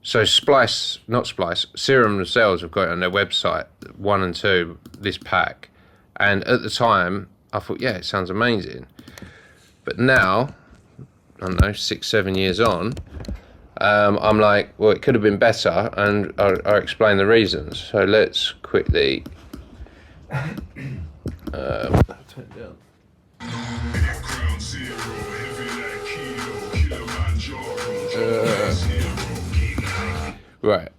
Speaker 1: So Serum themselves have got it on their website, 1 and 2, this pack. And at the time, I thought, yeah, it sounds amazing. But now, I don't know, 6-7 years on, I'm like, well, it could have been better, and I'll explain the reasons. So let's quickly turn it down. Right.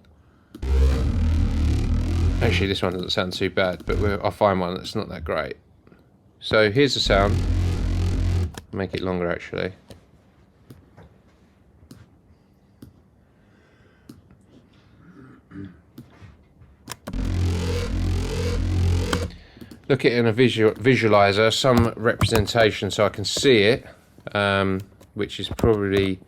Speaker 1: Actually, this one doesn't sound too bad, but I'll find one that's not that great. So here's the sound. Make it longer, actually. Look at it in a visualizer, some representation so I can see it, which is probably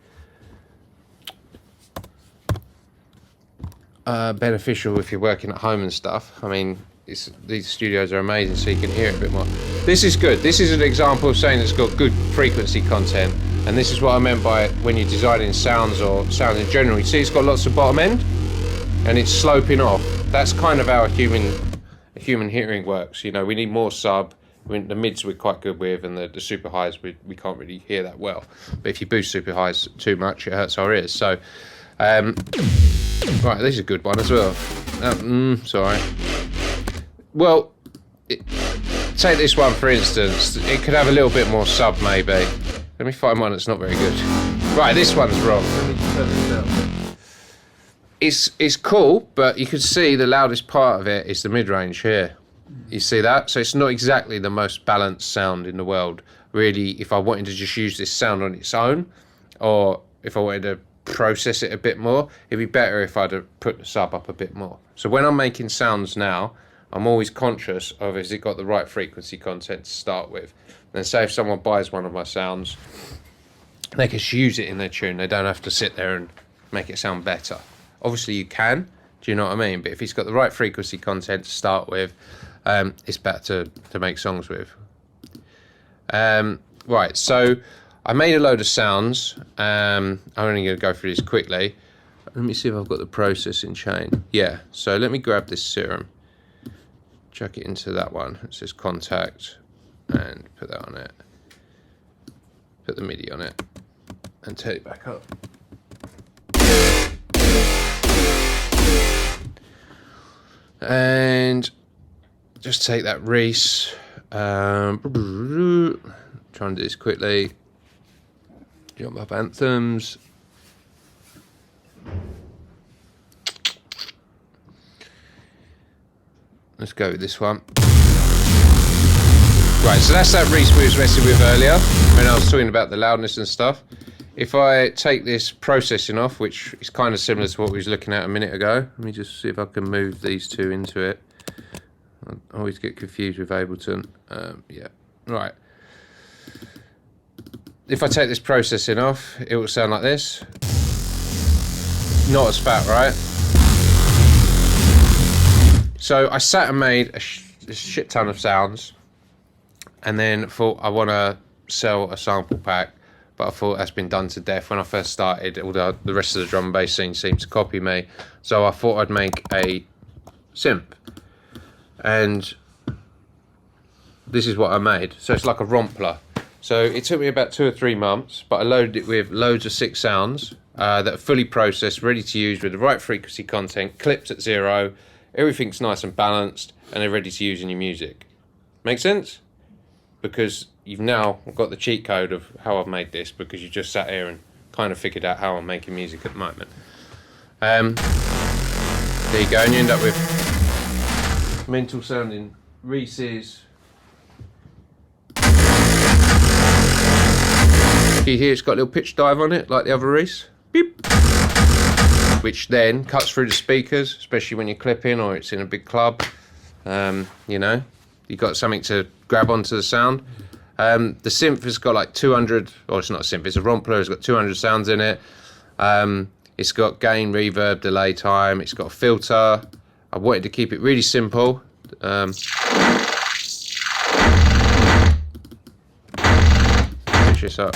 Speaker 1: beneficial if you're working at home and stuff. I mean, these studios are amazing, so you can hear it a bit more. This is good. This is an example of saying it's got good frequency content, and this is what I meant by when you're designing sounds or sound in general. You see it's got lots of bottom end, and it's sloping off. That's kind of how a human hearing works. You know, we need more sub. I mean, the mids we're quite good with, and the super highs we can't really hear that well. But if you boost super highs too much, it hurts our ears. So, right, this is a good one as well. Sorry. Well, take this one for instance. It could have a little bit more sub, maybe. Let me find one that's not very good. Right, this one's wrong. Let me turn this down. It's cool, but you can see the loudest part of it is the mid-range here. You see that? So it's not exactly the most balanced sound in the world. Really, if I wanted to just use this sound on its own, or if I wanted to process it a bit more. It'd be better if I'd have put the sub up a bit more. So when I'm making sounds now, I'm always conscious of, has it got the right frequency content to start with? Then say if someone buys one of my sounds, they can just use it in their tune. They don't have to sit there and make it sound better. Obviously you can, do you know what I mean? But if it's got the right frequency content to start with, it's better to make songs with. Right, so I made a load of sounds. I'm only going to go through this quickly. Let me see if I've got the processing chain. Yeah, so let me grab this serum, chuck it into that one. It says contact, and put that on it. Put the MIDI on it, and turn it back up. And just take that Reese. Try and do this quickly. Jump up anthems. Let's go with this one. Right, so that's that Reese we was messing with earlier when I was talking about the loudness and stuff. If I take this processing off, which is kind of similar to what we was looking at a minute ago, let me just see if I can move these two into it. I always get confused with Ableton. Yeah, right. If I take this processing off, it will sound like this. Not as fat, right? So I sat and made a shit ton of sounds, and then thought I want to sell a sample pack, but I thought that's been done to death. When I first started, all the rest of the drum and bass scene seemed to copy me, so I thought I'd make a synth. And this is what I made. So it's like a rompler. So it took me about 2 or 3 months, but I loaded it with loads of 6 sounds that are fully processed, ready to use with the right frequency content, clipped at 0. Everything's nice and balanced, and they're ready to use in your music. Make sense? Because you've now got the cheat code of how I've made this, because you just sat here and kind of figured out how I'm making music at the moment. There you go, and you end up with mental sounding Reese's. Can you hear it's got a little pitch dive on it, like the other Reese? Beep. Which then cuts through the speakers, especially when you're clipping or it's in a big club. You know, you've got something to grab onto the sound. The synth has got like 200, or it's not a synth, it's a rompler, it's got 200 sounds in it. It's got gain, reverb, delay time, it's got a filter. I wanted to keep it really simple. Push this up.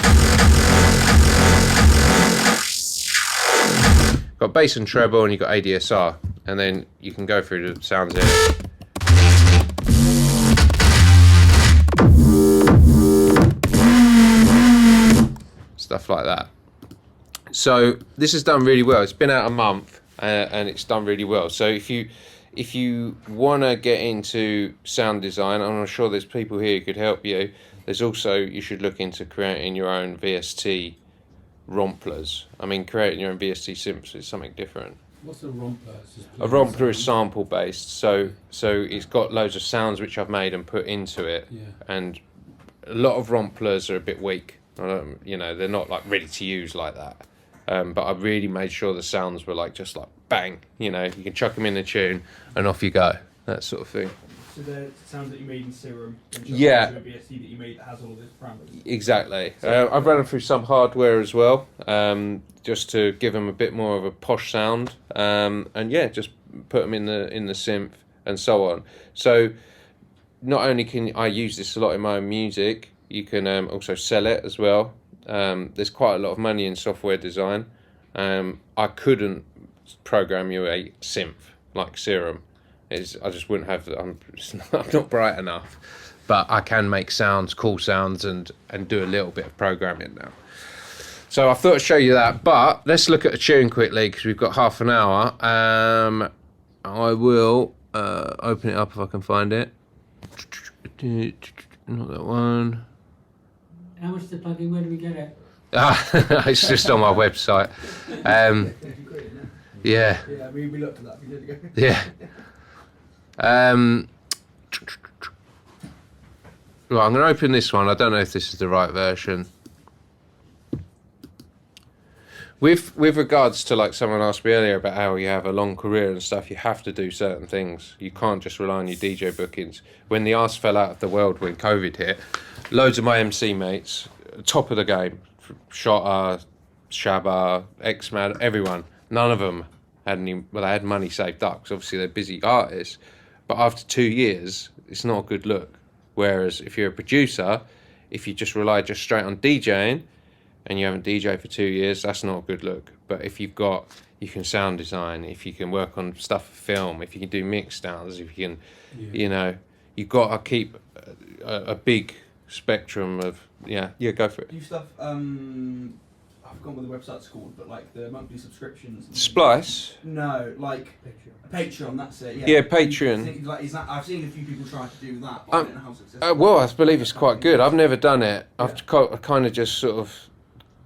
Speaker 1: Got bass and treble, and you've got ADSR, and then you can go through the sounds here. Stuff like that. So this is done really well. It's been out a month, and it's done really well. So if you want to get into sound design, and I'm sure there's people here who could help you. There's also, you should look into creating your own VST romplers. I mean, creating your own VST synths is something different.
Speaker 2: What's a rompler?
Speaker 1: A rompler is sample based, so it's got loads of sounds which I've made and put into it.
Speaker 2: Yeah.
Speaker 1: And a lot of romplers are a bit weak. You know, they're not like ready to use like that. But I really made sure the sounds were like just like bang. You know, you can chuck them in a tune and off you go. That sort of thing.
Speaker 4: So the sounds that you made in Serum,
Speaker 1: yeah,
Speaker 4: a VST that you made that has all of these parameters.
Speaker 1: Exactly. I've run them through some hardware as well, just to give them a bit more of a posh sound, and yeah, just put them in the synth and so on. So not only can I use this a lot in my own music, you can also sell it as well. There's quite a lot of money in software design. I couldn't program you a synth like Serum. I just wouldn't have. I'm not bright enough, but I can make sounds, cool sounds, and do a little bit of programming now. So I thought I'd show you that. But let's look at a tune quickly because we've got half an hour. I will open it up if I can find it. Not that one.
Speaker 10: How much is the plugin? Where do we get it?
Speaker 1: It's just on my website. Yeah.
Speaker 4: Yeah, we looked at that. We did go.
Speaker 1: Yeah. Right, I'm going to open this one. I don't know if this is the right version. With regards to, like, someone asked me earlier about how you have a long career and stuff, you have to do certain things. You can't just rely on your DJ bookings. When the arse fell out of the world when COVID hit, loads of my MC mates, top of the game, Shotta, Shabba, X-Man, everyone, none of them had any, well, they had money saved up because obviously they're busy artists, but after 2 years, it's not a good look. Whereas if you're a producer, if you just rely just straight on DJing, and you haven't DJed for 2 years, that's not a good look. But if you can sound design, if you can work on stuff for film, if you can do mix downs, if you can, you know, you've got to keep a big spectrum of, go for it.
Speaker 4: Do stuff, I've gone with the website's called, but like the monthly subscriptions.
Speaker 1: Splice?
Speaker 4: No, like Patreon, that's it. Yeah,
Speaker 1: Yeah, Patreon.
Speaker 4: Like, is that, I've seen a few people try to do that, but I don't know how successful.
Speaker 1: Well, I believe it's quite good. I've never done it. I've kind of just sort of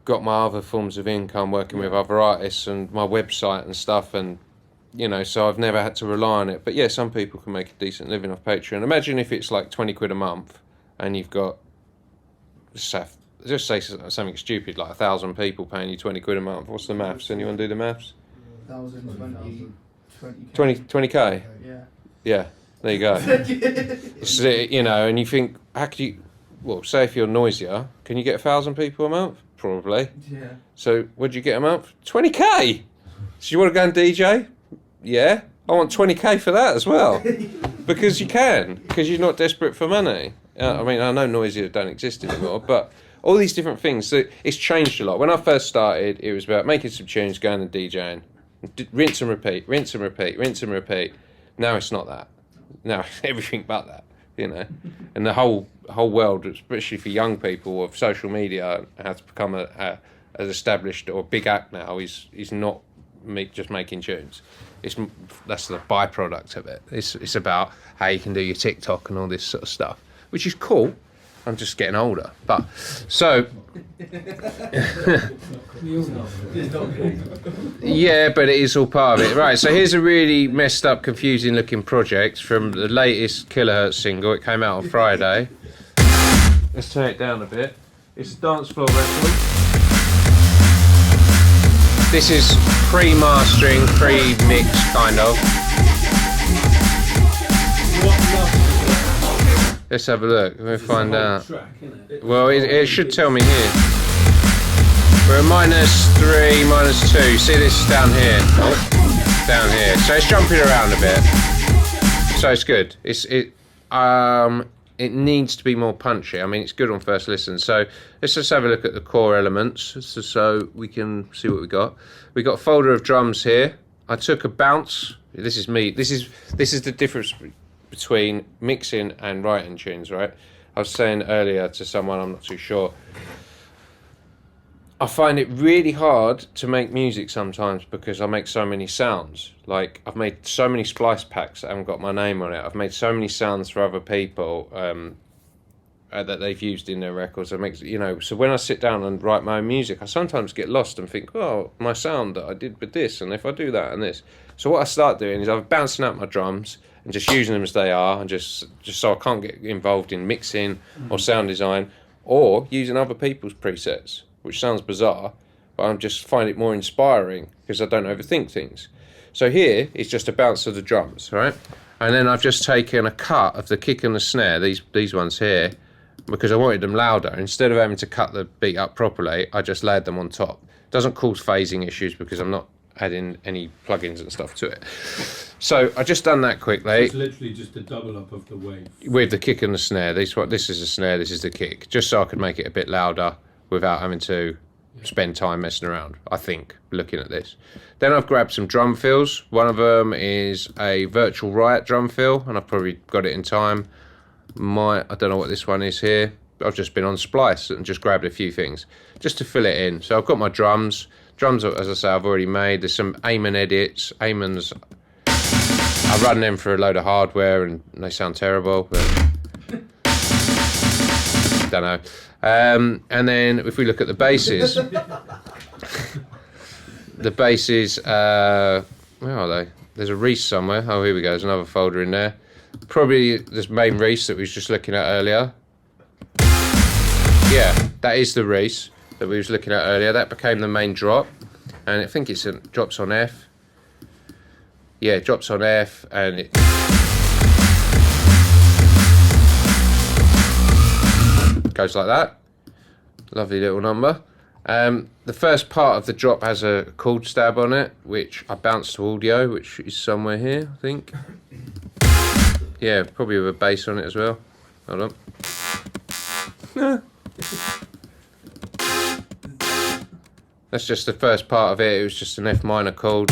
Speaker 1: got my other forms of income working with other artists and my website and stuff, and you know, so I've never had to rely on it. But yeah, some people can make a decent living off Patreon. Imagine if it's like 20 quid a month and you've got, just say something stupid, like 1,000 people paying you 20 quid a month. What's the maths? Anyone do the maths? 20k? Yeah, there you go. So, you know, and you think, how could you, well, say if you're noisier, can you get 1,000 people a month? Probably.
Speaker 4: Yeah.
Speaker 1: So what do you get a month? 20k. So you want to go and DJ? Yeah. I want 20k for that as well, because you can, because you're not desperate for money. I mean, I know noisier don't exist anymore, but all these different things. So it's changed a lot. When I first started, it was about making some tunes, going and DJing, rinse and repeat, rinse and repeat, rinse and repeat. Now it's not that. Now it's everything but that. You know, and the whole world, especially for young people, of social media has become as established or a big act now. Is not just making tunes. That's the byproduct of it. It's about how you can do your TikTok and all this sort of stuff, which is cool. I'm just getting older, but so yeah, but it is all part of it, right? So here's a really messed up, confusing looking project from the latest Kilohertz single. It came out on Friday. Let's turn it down a bit. It's a dance floor record. This is pre-mastering, pre-mix kind of. Let's have a look. We'll find out. Well, it should tell me here. We're at -3, -2. See this down here? Oh, down here. So it's jumping around a bit. So it's good. It needs to be more punchy. I mean, it's good on first listen. So let's just have a look at the core elements, so we can see what we got. We got a folder of drums here. I took a bounce. This is me. This is the difference between mixing and writing tunes, right? I was saying earlier to someone, I'm not too sure, I find it really hard to make music sometimes because I make so many sounds. Like, I've made so many splice packs that haven't got my name on it. I've made so many sounds for other people that they've used in their records. So when I sit down and write my own music, I sometimes get lost and think, oh, my sound that I did with this, and if I do that and this. So what I start doing is I'm bouncing out my drums and just using them as they are, and just so I can't get involved in mixing or sound design, or using other people's presets, which sounds bizarre, but I just find it more inspiring because I don't overthink things. So here is just a bounce of the drums, right? And then I've just taken a cut of the kick and the snare, these ones here, because I wanted them louder. Instead of having to cut the beat up properly, I just layered them on top. It doesn't cause phasing issues because I'm not adding any plugins and stuff to it. So I just done that quickly.
Speaker 2: So it's literally just a double up of the wave. With
Speaker 1: the kick and the snare. This is the snare, this is the kick. Just so I could make it a bit louder without having to spend time messing around, I think, looking at this. Then I've grabbed some drum fills. One of them is a Virtual Riot drum fill, and I've probably got it in time. I don't know what this one is here. I've just been on Splice and just grabbed a few things just to fill it in. So I've got my drums. Drums, as I say, I've already made. There's some Amon edits. Amon's, I run them for a load of hardware and they sound terrible, but don't know. And then if we look at the basses, the basses, where are they? There's a Reese somewhere. Oh, here we go. There's another folder in there. Probably this main Reese that we was just looking at earlier. Yeah, that is the Reese that we was looking at earlier. That became the main drop. and I think it drops on F. Yeah, it drops on F, and it goes like that. Lovely little number. The first part of the drop has a chord stab on it, which I bounce to audio, which is somewhere here, I think. Yeah, probably with a bass on it as well. Hold on. That's just the first part of it. It was just an F minor chord.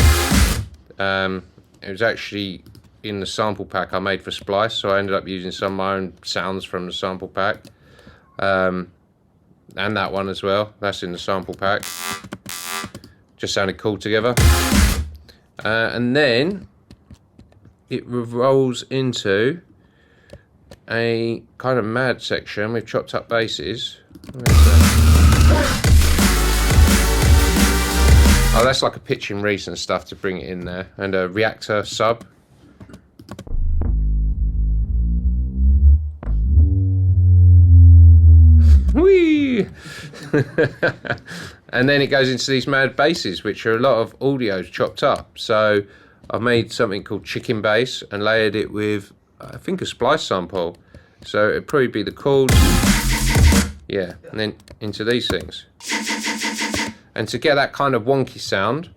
Speaker 1: It was actually in the sample pack I made for Splice, so I ended up using some of my own sounds from the sample pack. And that one as well. That's in the sample pack. Just sounded cool together. And then it rolls into a kind of mad section with chopped up basses. Oh, that's like a pitch and reese and stuff to bring it in there, and a reactor sub. Whee! And then it goes into these mad basses, which are a lot of audios chopped up. So I've made something called chicken bass and layered it with, I think, a Splice sample. So it'd probably be the chords, yeah, and then into these things. And to get that kind of wonky sound,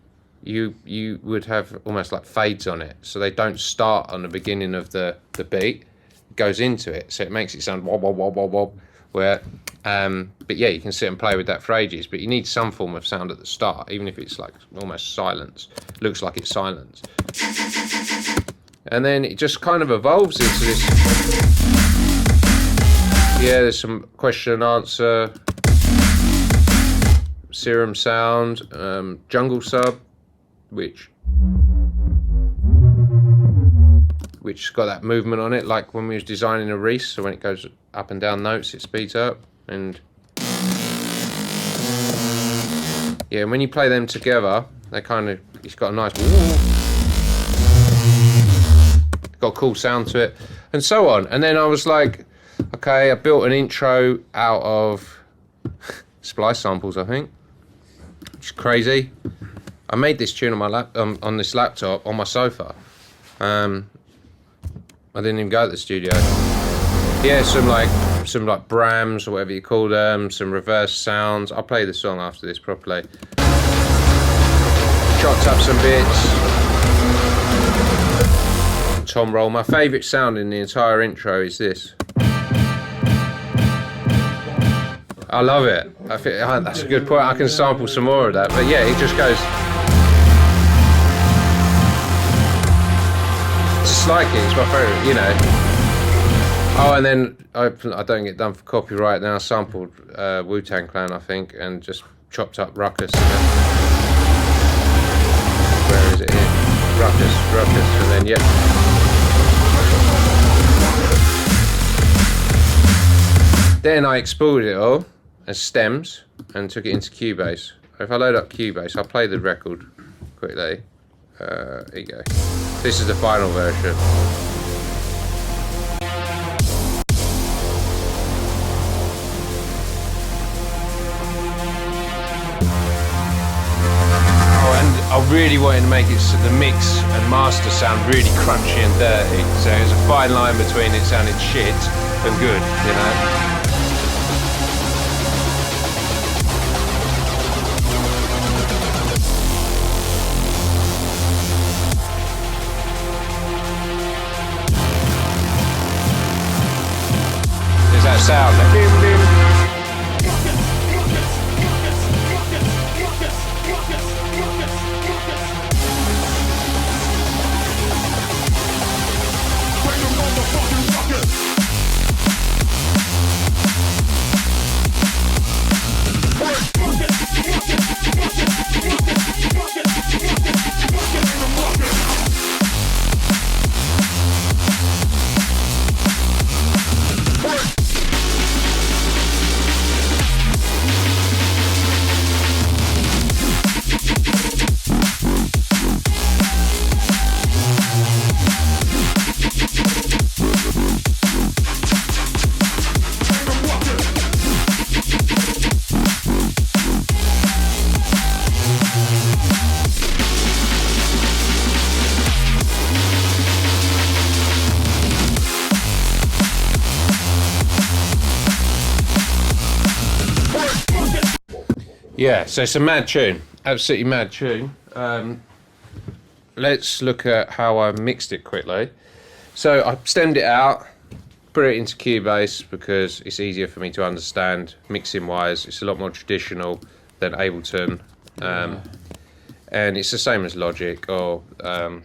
Speaker 1: you would have almost like fades on it, so they don't start on the beginning of the beat. It goes into it, so it makes it sound wob wob wob wob wob. Where, but yeah, you can sit and play with that for ages. But you need some form of sound at the start, even if it's like almost silence. Looks like it's silence, and then it just kind of evolves into this. Yeah, there's some question and answer. Serum sound, jungle sub, which's got that movement on it, like when we was designing a reese. So when it goes up and down notes, it speeds up, and yeah, when you play them together, they kind of, it's got a nice, got a cool sound to it, and so on. And then I was like, okay, I built an intro out of Splice samples, I think. Which is crazy. I made this tune on my on this laptop on my sofa. I didn't even go to the studio. Yeah, some like Brahms or whatever you call them, some reverse sounds. I'll play the song after this properly. Chopped up some bits. Tom roll. My favourite sound in the entire intro is this. I love it. I think that's a good point. I can sample some more of that. But yeah, it just goes. Just like it. It's my favourite, you know. Oh, and then I don't get done for copyright now. I sampled Wu-Tang Clan, I think, and just chopped up Ruckus. Where is it here? Ruckus, and then yep. Then I exported it all as stems and took it into Cubase. If I load up Cubase, I'll play the record quickly. Here you go. This is the final version. Oh, and I really wanted to make it so the mix and master sound really crunchy and dirty. So there's a fine line between it sounding shit and good, you know. That sound, that bim bim. Yeah, so it's a mad tune, absolutely mad tune. Let's look at how I mixed it quickly. So I stemmed it out, put it into Cubase because it's easier for me to understand mixing wise. It's a lot more traditional than Ableton. And it's the same as Logic or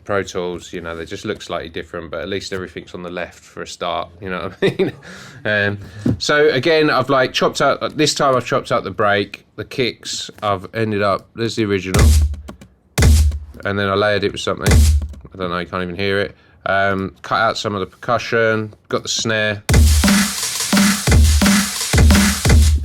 Speaker 1: Pro Tools, you know, they just look slightly different, but at least everything's on the left for a start, you know what I mean? So again, I've like chopped out, this time I've chopped out the break, the kicks, I've ended up, there's the original, and then I layered it with something, I don't know, you can't even hear it. Cut out some of the percussion, got the snare,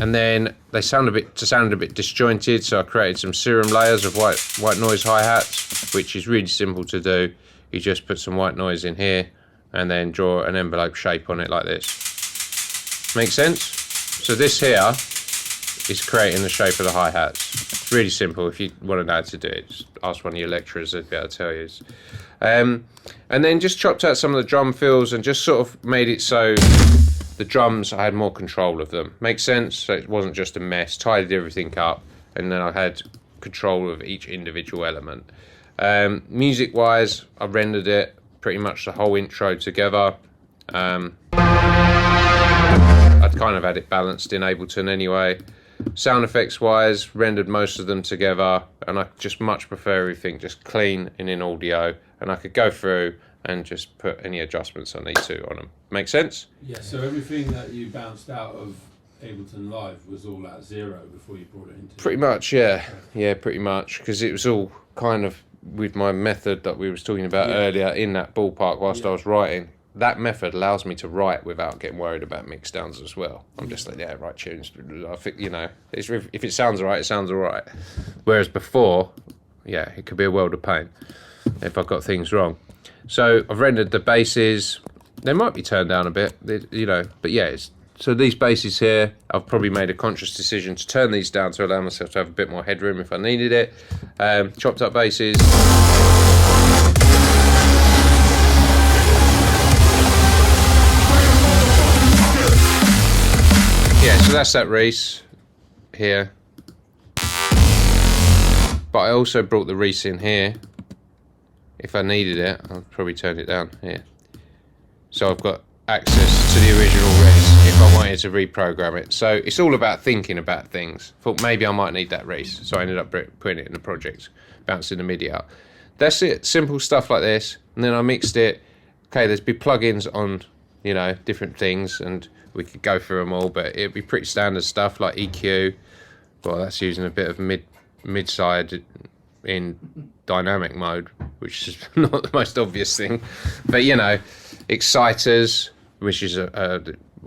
Speaker 1: and then they sounded a bit disjointed, so I created some serum layers of white noise hi-hats, which is really simple to do. You just put some white noise in here and then draw an envelope shape on it like this. Make sense? So this here is creating the shape of the hi-hats. It's really simple. If you want to know how to do it, just ask one of your lecturers, they'd be able to tell you. And then just chopped out some of the drum fills and just sort of made it so the drums, I had more control of them. Makes sense? So it wasn't just a mess. Tidied everything up, and then I had control of each individual element. Music-wise, I rendered it pretty much the whole intro together. I'd kind of had it balanced in Ableton anyway. Sound effects-wise, rendered most of them together, and I just much prefer everything just clean and in audio, and I could go through and just put any adjustments I need to on them. Make sense?
Speaker 2: Yeah, so everything that you bounced out of Ableton Live was all at 0 before you brought it into...
Speaker 1: Pretty much, yeah. Yeah, pretty much, because it was all kind of with my method that we was talking about earlier in that ballpark whilst I was writing. That method allows me to write without getting worried about mix downs as well. I'm just like, yeah, write tunes. I think, you know, if it sounds all right, it sounds all right. Whereas before, yeah, it could be a world of pain if I got things wrong. So I've rendered the basses. They might be turned down a bit, you know, but yeah, so these basses here, I've probably made a conscious decision to turn these down to allow myself to have a bit more headroom if I needed it. Chopped up basses. Yeah, so that's that Reese here. But I also brought the Reese in here. If I needed it, I've probably turned it down here. So I've got access to the original Reese if I wanted to reprogram it. So it's all about thinking about things. Thought maybe I might need that Reese. So I ended up putting it in the project, bouncing the MIDI out. That's it, simple stuff like this. And then I mixed it. Okay, there's be plugins on, you know, different things, and we could go through them all, but it'd be pretty standard stuff like EQ. Well, that's using a bit of mid-side in dynamic mode, which is not the most obvious thing, but you know, exciters, which is I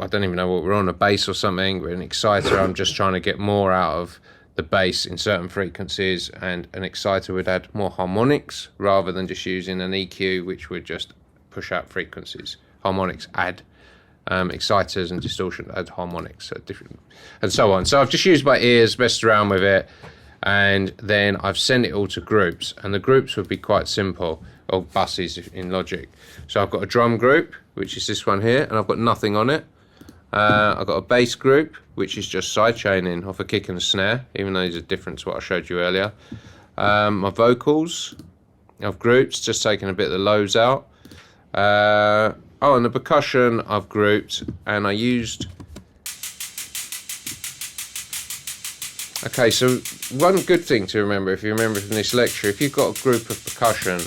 Speaker 1: don't even know what we're on, a bass or something. We're an exciter. I'm just trying to get more out of the bass in certain frequencies, and an exciter would add more harmonics rather than just using an EQ, which would just push out frequencies. Harmonics add exciters, and distortion add harmonics, different, and so on. So I've just used my ears, messed around with it, and then I've sent it all to groups, and the groups would be quite simple, or buses in Logic. So I've got a drum group, which is this one here, and I've got nothing on it. I've got a bass group, which is just sidechaining off a kick and a snare, even though these are different to what I showed you earlier. My vocals, I've groups, just taking a bit of the lows out. Oh, and the percussion I've grouped, and I used... Okay, so one good thing to remember, if you remember from this lecture, if you've got a group of percussion,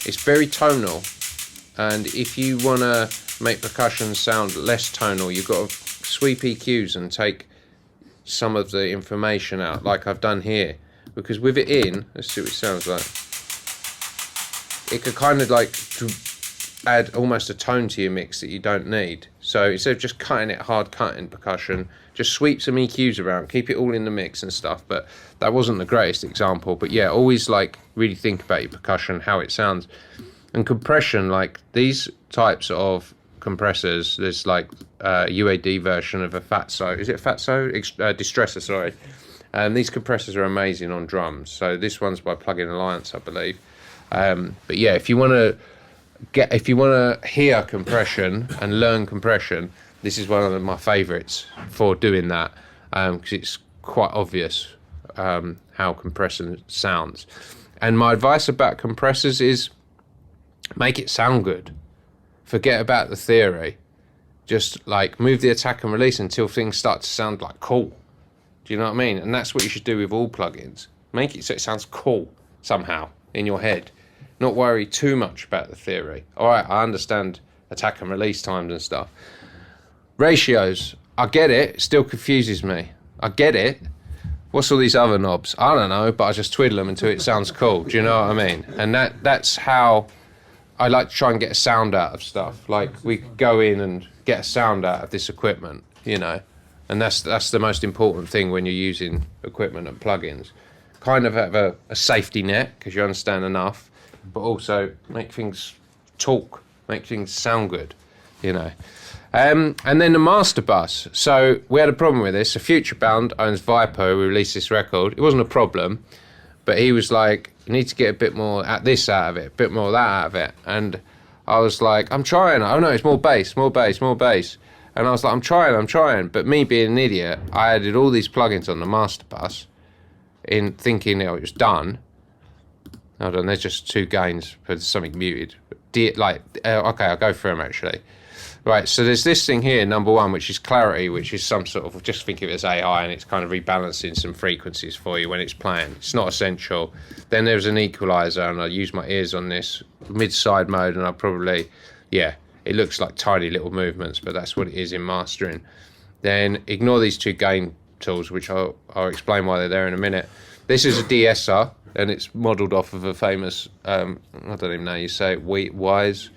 Speaker 1: it's very tonal. And if you want to make percussion sound less tonal, you've got to sweep EQs and take some of the information out, like I've done here. Because with it in, let's see what it sounds like. It could kind of like add almost a tone to your mix that you don't need. So instead of just cutting it, hard cutting percussion, just sweep some EQs around, keep it all in the mix and stuff. But that wasn't the greatest example. But yeah, always like really think about your percussion, how it sounds. And compression, like these types of compressors, there's like a UAD version of a Fatso. Is it a Fatso? Distressor, sorry. And these compressors are amazing on drums. So this one's by Plugin Alliance, I believe. But yeah, if you want to hear compression and learn compression, this is one of my favorites for doing that, because it's quite obvious how compressor sounds. And my advice about compressors is make it sound good. Forget about the theory. Just like move the attack and release until things start to sound like cool. Do you know what I mean? And that's what you should do with all plugins. Make it so it sounds cool somehow in your head. Not worry too much about the theory. All right, I understand attack and release times and stuff. Ratios, I get it. It still confuses me. I get it. What's all these other knobs? I don't know, but I just twiddle them until it sounds cool. Do you know what I mean? And that's how I like to try and get a sound out of stuff. Like we go in and get a sound out of this equipment, you know. And that's the most important thing when you're using equipment and plugins. Kind of have a safety net because you understand enough, but also make things talk, make things sound good, you know. And then the master bus. So we had a problem with this. So Futurebound owns Viper. We released this record. It wasn't a problem, but he was like, you need to get a bit more this out of it, a bit more of that out of it. And I was like, I'm trying. Oh no, it's more bass, more bass, more bass. And I was like, I'm trying. But me being an idiot, I added all these plugins on the master bus in thinking it was done. Hold on, there's just 2 gains for something muted. Okay, I'll go through them actually. Right, so there's this thing here, number 1, which is clarity, which is some sort of, just think of it as AI, and it's kind of rebalancing some frequencies for you when it's playing. It's not essential. Then there's an equalizer, and I use my ears on this mid-side mode, and I probably, yeah, it looks like tiny little movements, but that's what it is in mastering. Then ignore these 2 gain tools, which I'll explain why they're there in a minute. This is a de-esser, and it's modelled off of a famous, I don't even know how you say it, Weiss?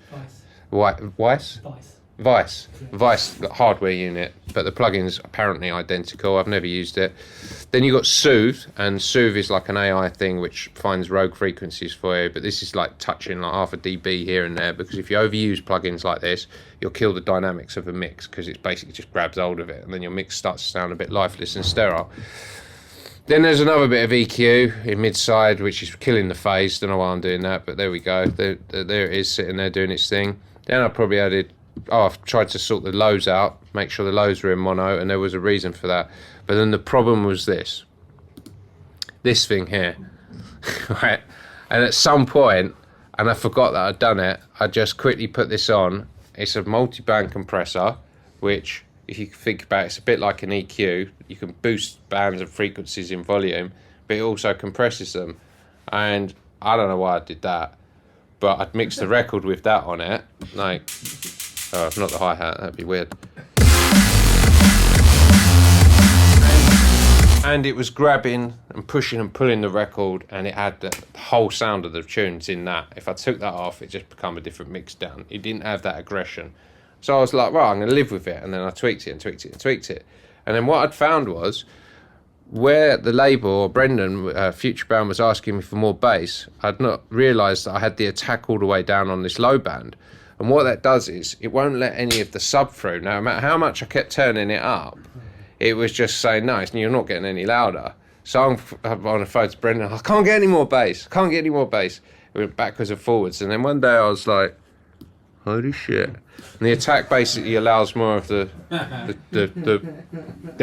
Speaker 1: Vice hardware unit, but the plugin's apparently identical. I've never used it. Then you got Soothe, and Soothe is like an AI thing which finds rogue frequencies for you, but this is like touching like half a dB here and there, because if you overuse plugins like this, you'll kill the dynamics of a mix, because it basically just grabs hold of it, and then your mix starts to sound a bit lifeless and sterile. Then there's another bit of EQ in mid-side, which is killing the phase. Don't know why I'm doing that, but there we go. There it is, sitting there doing its thing. Then I probably added, I've tried to sort the lows out, make sure the lows were in mono, and there was a reason for that. But then the problem was this thing here, right? And at some point, and I forgot that I'd done it, I just quickly put this on. It's a multi-band compressor, which, if you think about it, it's a bit like an EQ. You can boost bands and frequencies in volume, but it also compresses them. And I don't know why I did that, but I'd mixed the record with that on it, like, oh, not the hi-hat, that'd be weird. And it was grabbing and pushing and pulling the record, and it had the whole sound of the tunes in that. If I took that off, it just became a different mix down. It didn't have that aggression. So I was like, right, I'm going to live with it. And then I tweaked it and tweaked it and tweaked it. And then what I'd found was, where the label, or Brendan, Futurebound, was asking me for more bass, I'd not realised that I had the attack all the way down on this low band. And what that does is, it won't let any of the sub through. No matter how much I kept turning it up, it was just saying, no, you're not getting any louder. So I'm on the phone to Brendan, I can't get any more bass, can't get any more bass. It went backwards and forwards. And then one day I was like, holy shit. And the attack basically allows more of the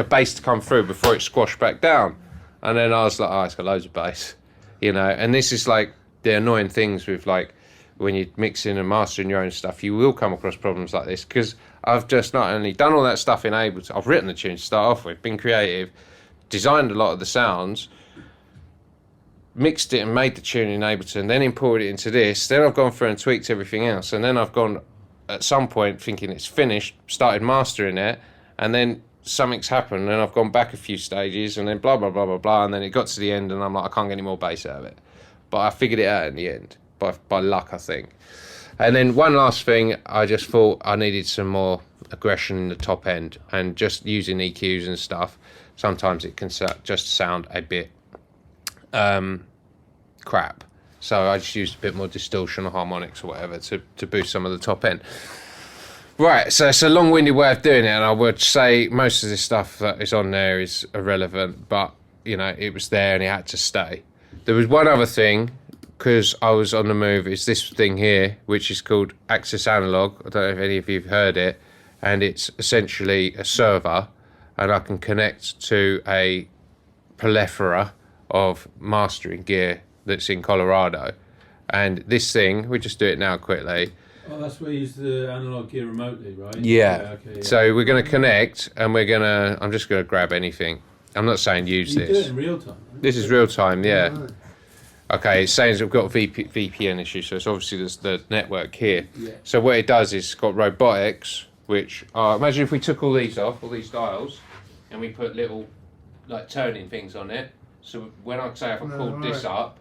Speaker 1: bass to come through before it's squashed back down. And then I was like, oh, it's got loads of bass, you know. And this is like the annoying things with, like, when you're mixing and mastering your own stuff, you will come across problems like this, because I've just not only done all that stuff in Ableton, I've written the tune to start off with, been creative, designed a lot of the sounds, mixed it and made the tune in Ableton, then imported it into this, then I've gone through and tweaked everything else, and then I've gone, at some point, thinking it's finished, started mastering it, and then something's happened, and I've gone back a few stages, and then blah, blah, blah, blah, blah, and then it got to the end, and I'm like, I can't get any more bass out of it. But I figured it out in the end, by luck, I think. And then one last thing, I just thought I needed some more aggression in the top end, and just using EQs and stuff, sometimes it can just sound a bit crap. So I just used a bit more distortion or harmonics or whatever to boost some of the top end. Right, so it's a long-winded way of doing it, and I would say most of this stuff that is on there is irrelevant, but, you know, it was there and it had to stay. There was one other thing, because I was on the move, is this thing here, which is called Access Analog. I don't know if any of you have heard it, and it's essentially a server, and I can connect to a plethora of mastering gear that's in Colorado. And this thing, we just do it now quickly.
Speaker 2: Oh, that's where you use the analog gear remotely, right?
Speaker 1: Yeah.
Speaker 2: Okay, yeah.
Speaker 1: So we're going to connect, and I'm just going to grab anything. I'm not saying use
Speaker 2: You
Speaker 1: this.
Speaker 2: do it in real time, right?
Speaker 1: This is real time, yeah. Okay, it's saying we've got a VPN issue, so it's obviously there's the network here.
Speaker 2: Yeah.
Speaker 1: So what it does is it's got robotics, which are, imagine if we took all these off, all these dials, and we put little like turning things on it. So when I say if I called this up,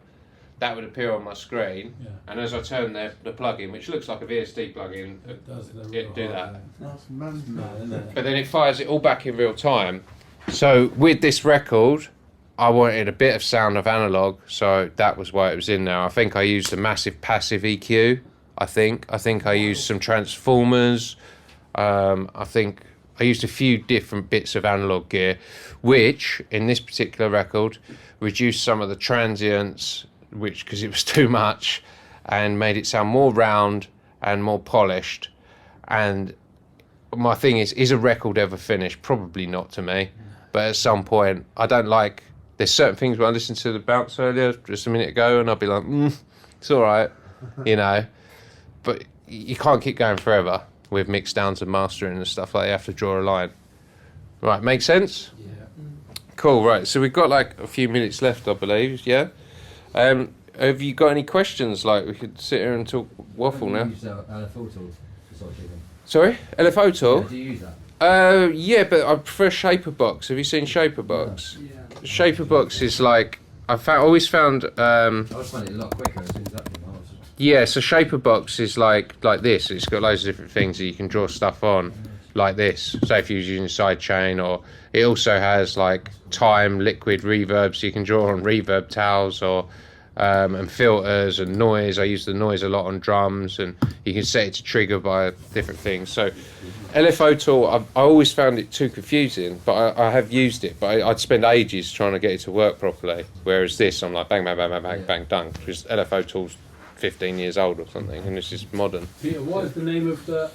Speaker 1: that would appear on my screen, and as I turn the plug-in, which looks like a VSD plug-in, it'd do that.
Speaker 8: That's mental.
Speaker 1: But then it fires it all back in real time. So with this record, I wanted a bit of sound of analog, so that was why it was in there. I think I used a massive passive EQ. I think I used some transformers. I think I used a few different bits of analog gear, which in this particular record reduced some of the transients, which because it was too much, and made it sound more round and more polished. And my thing is a record ever finished? Probably not to me, but at some point I don't like. There's certain things when I listened to the bounce earlier just a minute ago, and I'll be like, it's all right, you know. But you can't keep going forever with mix downs and mastering and stuff like that. You have to draw a line. Right, make sense?
Speaker 2: Yeah.
Speaker 1: Cool, right. So we've got like a few minutes left, I believe, yeah? Have you got any questions? Like, we could sit here and talk waffle now.
Speaker 6: Do you use LFO tools for sort of shaping?
Speaker 1: Sorry? LFO tool?
Speaker 6: Yeah, do you use that?
Speaker 1: Yeah, but I prefer Shaper Box. Have you seen Shaper Box?
Speaker 11: Yeah.
Speaker 1: Shaper Box is like, always found...
Speaker 6: I always find it a lot quicker as soon as that came out.
Speaker 1: Yeah, so Shaper Box is like this. It's got loads of different things that you can draw stuff on, like this. So if you're using sidechain, or it also has like time, liquid reverb, so you can draw on reverb towels, or and filters and noise. I use the noise a lot on drums, and you can set it to trigger by different things. So LFO tool, I always found it too confusing, but I have used it, but I'd spend ages trying to get it to work properly. Whereas this, I'm like bang, bang, bang, bang, bang, bang, done. Because LFO tool's 15 years old or something, and this is modern.
Speaker 2: Peter, what is the name of the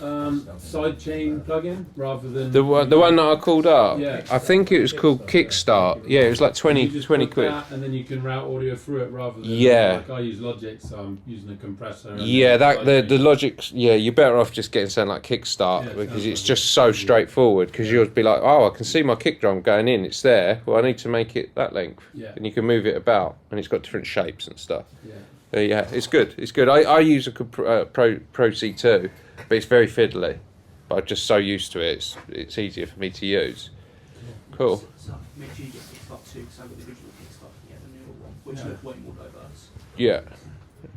Speaker 2: sidechain plugin rather than
Speaker 1: The one that I called up,
Speaker 2: Yeah.
Speaker 1: I think it was called Kickstart. Yeah, it was like 20
Speaker 2: You just put
Speaker 1: quid.
Speaker 2: that and then you can route audio through it rather than like I use Logic, so I'm using a compressor. And
Speaker 1: Yeah,
Speaker 2: then
Speaker 1: the Logic. Yeah, you're better off just getting something like Kickstart,
Speaker 2: Yeah,
Speaker 1: because
Speaker 2: sounds
Speaker 1: it's
Speaker 2: like
Speaker 1: just so straightforward. Because you'll be like, oh, I can see my kick drum going in. It's there. Well, I need to make it that length,
Speaker 2: Yeah.
Speaker 1: and you can move it about, and it's got different shapes and stuff.
Speaker 2: Yeah.
Speaker 1: Yeah, it's good. It's good. I use a Pro C2, but it's very fiddly. But I'm just so used to it. It's easier for me to use. Cool.
Speaker 4: So make sure you get Kickstart 2, because I've got the original Kickstart, yeah, the newer one, which look way more diverse.
Speaker 1: Yeah.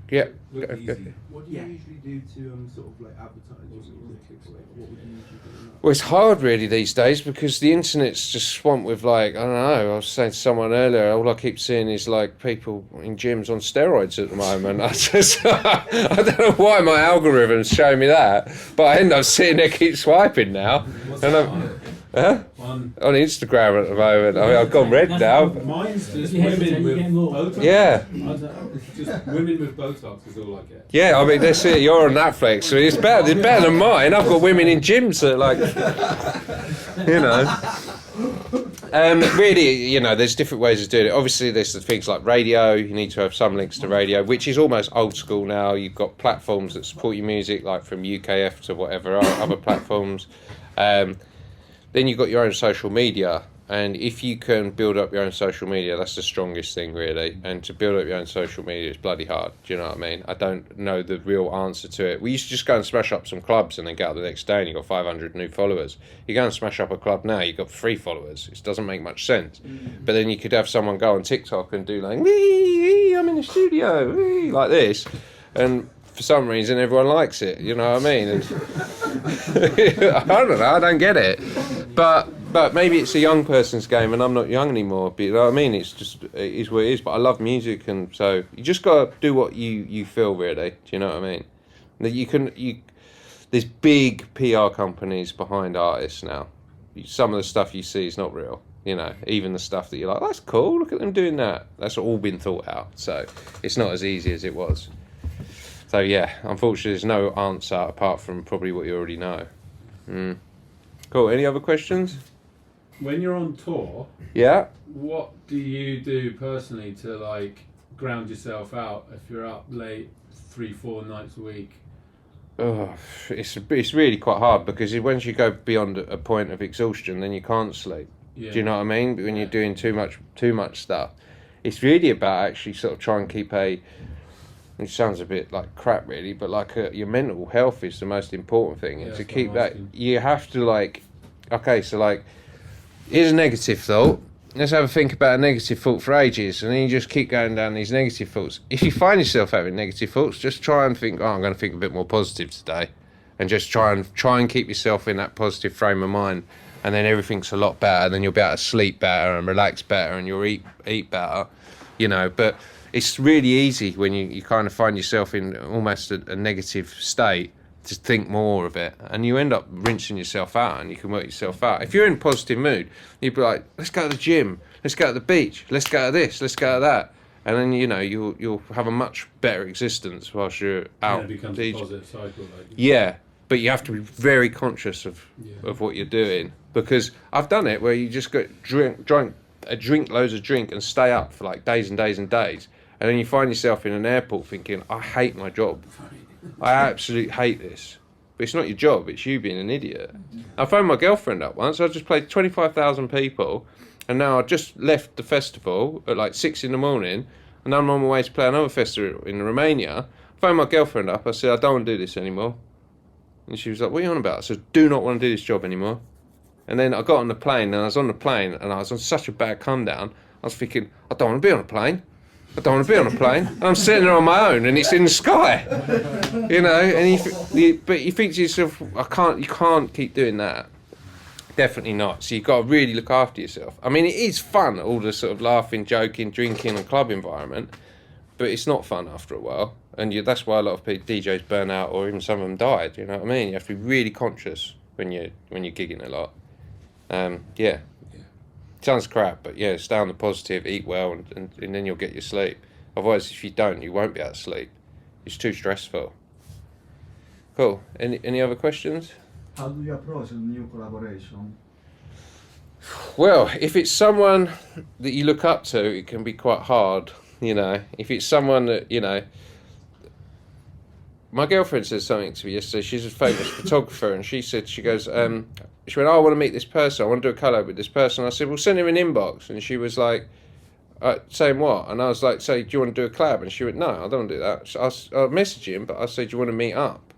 Speaker 1: Yeah.
Speaker 12: Look
Speaker 1: Okay.
Speaker 12: easy. What do you
Speaker 4: Yeah.
Speaker 12: usually do to sort of like advertise your music? Like, what would you usually do?
Speaker 1: Well, it's hard really these days because the internet's just swamped with like, I don't know, I was saying to someone earlier, all I keep seeing is like people in gyms on steroids at the moment. I don't know why my algorithm's showing me that, but I end up sitting there, keep swiping now.
Speaker 2: What's
Speaker 1: And
Speaker 2: that
Speaker 1: I'm,
Speaker 2: on?
Speaker 1: on Instagram at the moment. I mean, I've gone red now.
Speaker 2: Mine's just
Speaker 10: You
Speaker 2: women
Speaker 10: hesitate, you get more.
Speaker 2: with Botox.
Speaker 1: Yeah.
Speaker 2: I don't know, just women with Botox is all I get.
Speaker 1: Yeah, I mean, that's it. You're on Netflix, so it's better than mine. I've got women in gyms that like, you know. Really, you know, there's different ways of doing it. Obviously, there's the things like radio. You need to have some links to radio, which is almost old school now. You've got platforms that support your music, like from UKF to whatever other platforms. Then you've got your own social media. And if you can build up your own social media, that's the strongest thing, really. And to build up your own social media is bloody hard. Do you know what I mean? I don't know the real answer to it. We used to just go and smash up some clubs and then get out the next day and you've got 500 new followers. You go and smash up a club now, you've got 3 followers. It doesn't make much sense. But then you could have someone go on TikTok and do like, wee, I'm in the studio, wee, like this. And for some reason, everyone likes it. You know what I mean? And I don't know. I don't get it. But maybe it's a young person's game, and I'm not young anymore. But you know what I mean? It's just it is what it is. But I love music, and so you just gotta do what you feel. Really, do you know what I mean? That there's big PR companies behind artists now. Some of the stuff you see is not real. You know, even the stuff that you're like, that's cool. Look at them doing that. That's all been thought out. So it's not as easy as it was. So yeah, unfortunately, there's no answer apart from probably what you already know. Cool. Any other questions?
Speaker 2: When you're on tour,
Speaker 1: Yeah.
Speaker 2: what do you do personally to like ground yourself out if you're up late 3-4 nights a week?
Speaker 1: Oh, it's really quite hard because once you go beyond a point of exhaustion, then you can't sleep.
Speaker 2: Yeah.
Speaker 1: Do you know what I mean? When you're doing too much stuff, it's really about actually sort of trying to keep it sounds a bit like crap really, but like your mental health is the most important thing. And to keep that, you have to like, okay, so like, here's a negative thought. Let's have a think about a negative thought for ages, and then you just keep going down these negative thoughts. If you find yourself having negative thoughts, just try and think, I'm going to think a bit more positive today, and just try and keep yourself in that positive frame of mind, and then everything's a lot better. Then you'll be able to sleep better and relax better, and you'll eat better, you know. But it's really easy when you kind of find yourself in almost a negative state to think more of it, and you end up rinsing yourself out, and you can work yourself out. If you're in a positive mood, you'd be like, let's go to the gym, let's go to the beach, let's go to this, let's go to that, and then you know you'll have a much better existence whilst you're out.
Speaker 2: Yeah, it becomes a positive cycle.
Speaker 1: Yeah, but you have to be very conscious of what you're doing, because I've done it where you just drink loads of drink and stay up for like days and days and days, and then you find yourself in an airport thinking, I hate my job. I absolutely hate this. But it's not your job, it's you being an idiot. I phoned my girlfriend up once. I just played 25,000 people, and now I just left the festival at like 6 in the morning, and I'm on my way to play another festival in Romania. I phoned my girlfriend up. I said, I don't want to do this anymore. And she was like, what are you on about? I said, do not want to do this job anymore. And then I got on the plane, and I was on the plane, and I was on such a bad come down. I was thinking, I don't want to be on a plane. I don't want to be on a plane. And I'm sitting there on my own, and it's in the sky, you know. And but you think to yourself, you can't keep doing that. Definitely not. So you've got to really look after yourself. I mean, it is fun, all the sort of laughing, joking, drinking, and club environment, but it's not fun after a while. And that's why a lot of DJs burn out, or even some of them died. You know what I mean? You have to be really conscious when you're gigging a lot. Yeah. Sounds crap, but yeah, stay on the positive, eat well, and then you'll get your sleep. Otherwise, if you don't, you won't be able to sleep. It's too stressful. Cool. Any other questions?
Speaker 8: How do you approach a new collaboration?
Speaker 1: Well, if it's someone that you look up to, it can be quite hard, you know. If it's someone that, you know... My girlfriend said something to me yesterday. She's a famous photographer, and she goes, she went, I want to meet this person. I want to do a collab with this person. I said, well, send him an inbox. And she was like, saying what? And I was like, do you want to do a collab? And she went, no, I don't want to do that. So I messaged him, but I said, do you want to meet up?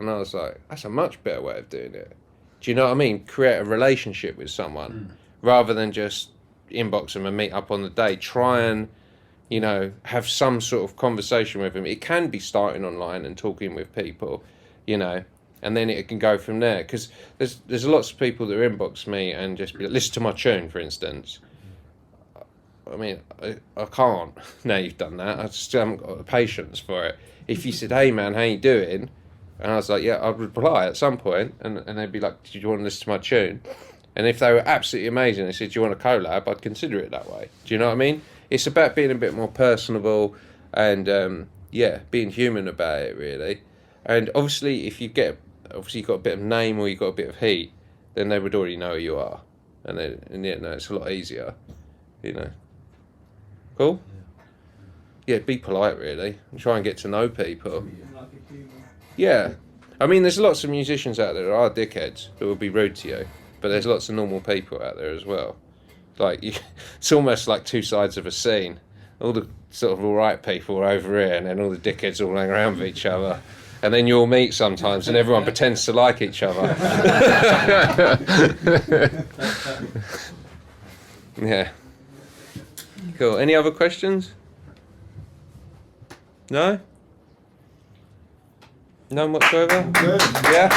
Speaker 1: And I was like, that's a much better way of doing it. Do you know what I mean? Create a relationship with someone rather than just inbox them and meet up on the day. Try and, you know, have some sort of conversation with them. It can be starting online and talking with people, you know, and then it can go from there. Because there's lots of people that inbox me and just be like, listen to my tune, for instance. I mean, I can't. Now you've done that. I just haven't got the patience for it. If you said, hey man, how you doing? And I was like, yeah, I'd reply at some point, and they'd be like, do you want to listen to my tune? And if they were absolutely amazing, they said, do you want a collab? I'd consider it that way. Do you know what I mean? It's about being a bit more personable and, being human about it, really. And obviously, if you've got a bit of name or you've got a bit of heat, then they would already know who you are. And it's a lot easier, you know. Cool? Yeah, be polite, really. And try and get to know people. Yeah. I mean, there's lots of musicians out there that are dickheads that will be rude to you. But there's lots of normal people out there as well. Like, it's almost like two sides of a scene. All the sort of alright people are over here, and then all the dickheads all hang around with each other. And then you'll meet sometimes, and everyone pretends to like each other. Yeah. Cool. Any other questions? No? None whatsoever? Good. Yeah?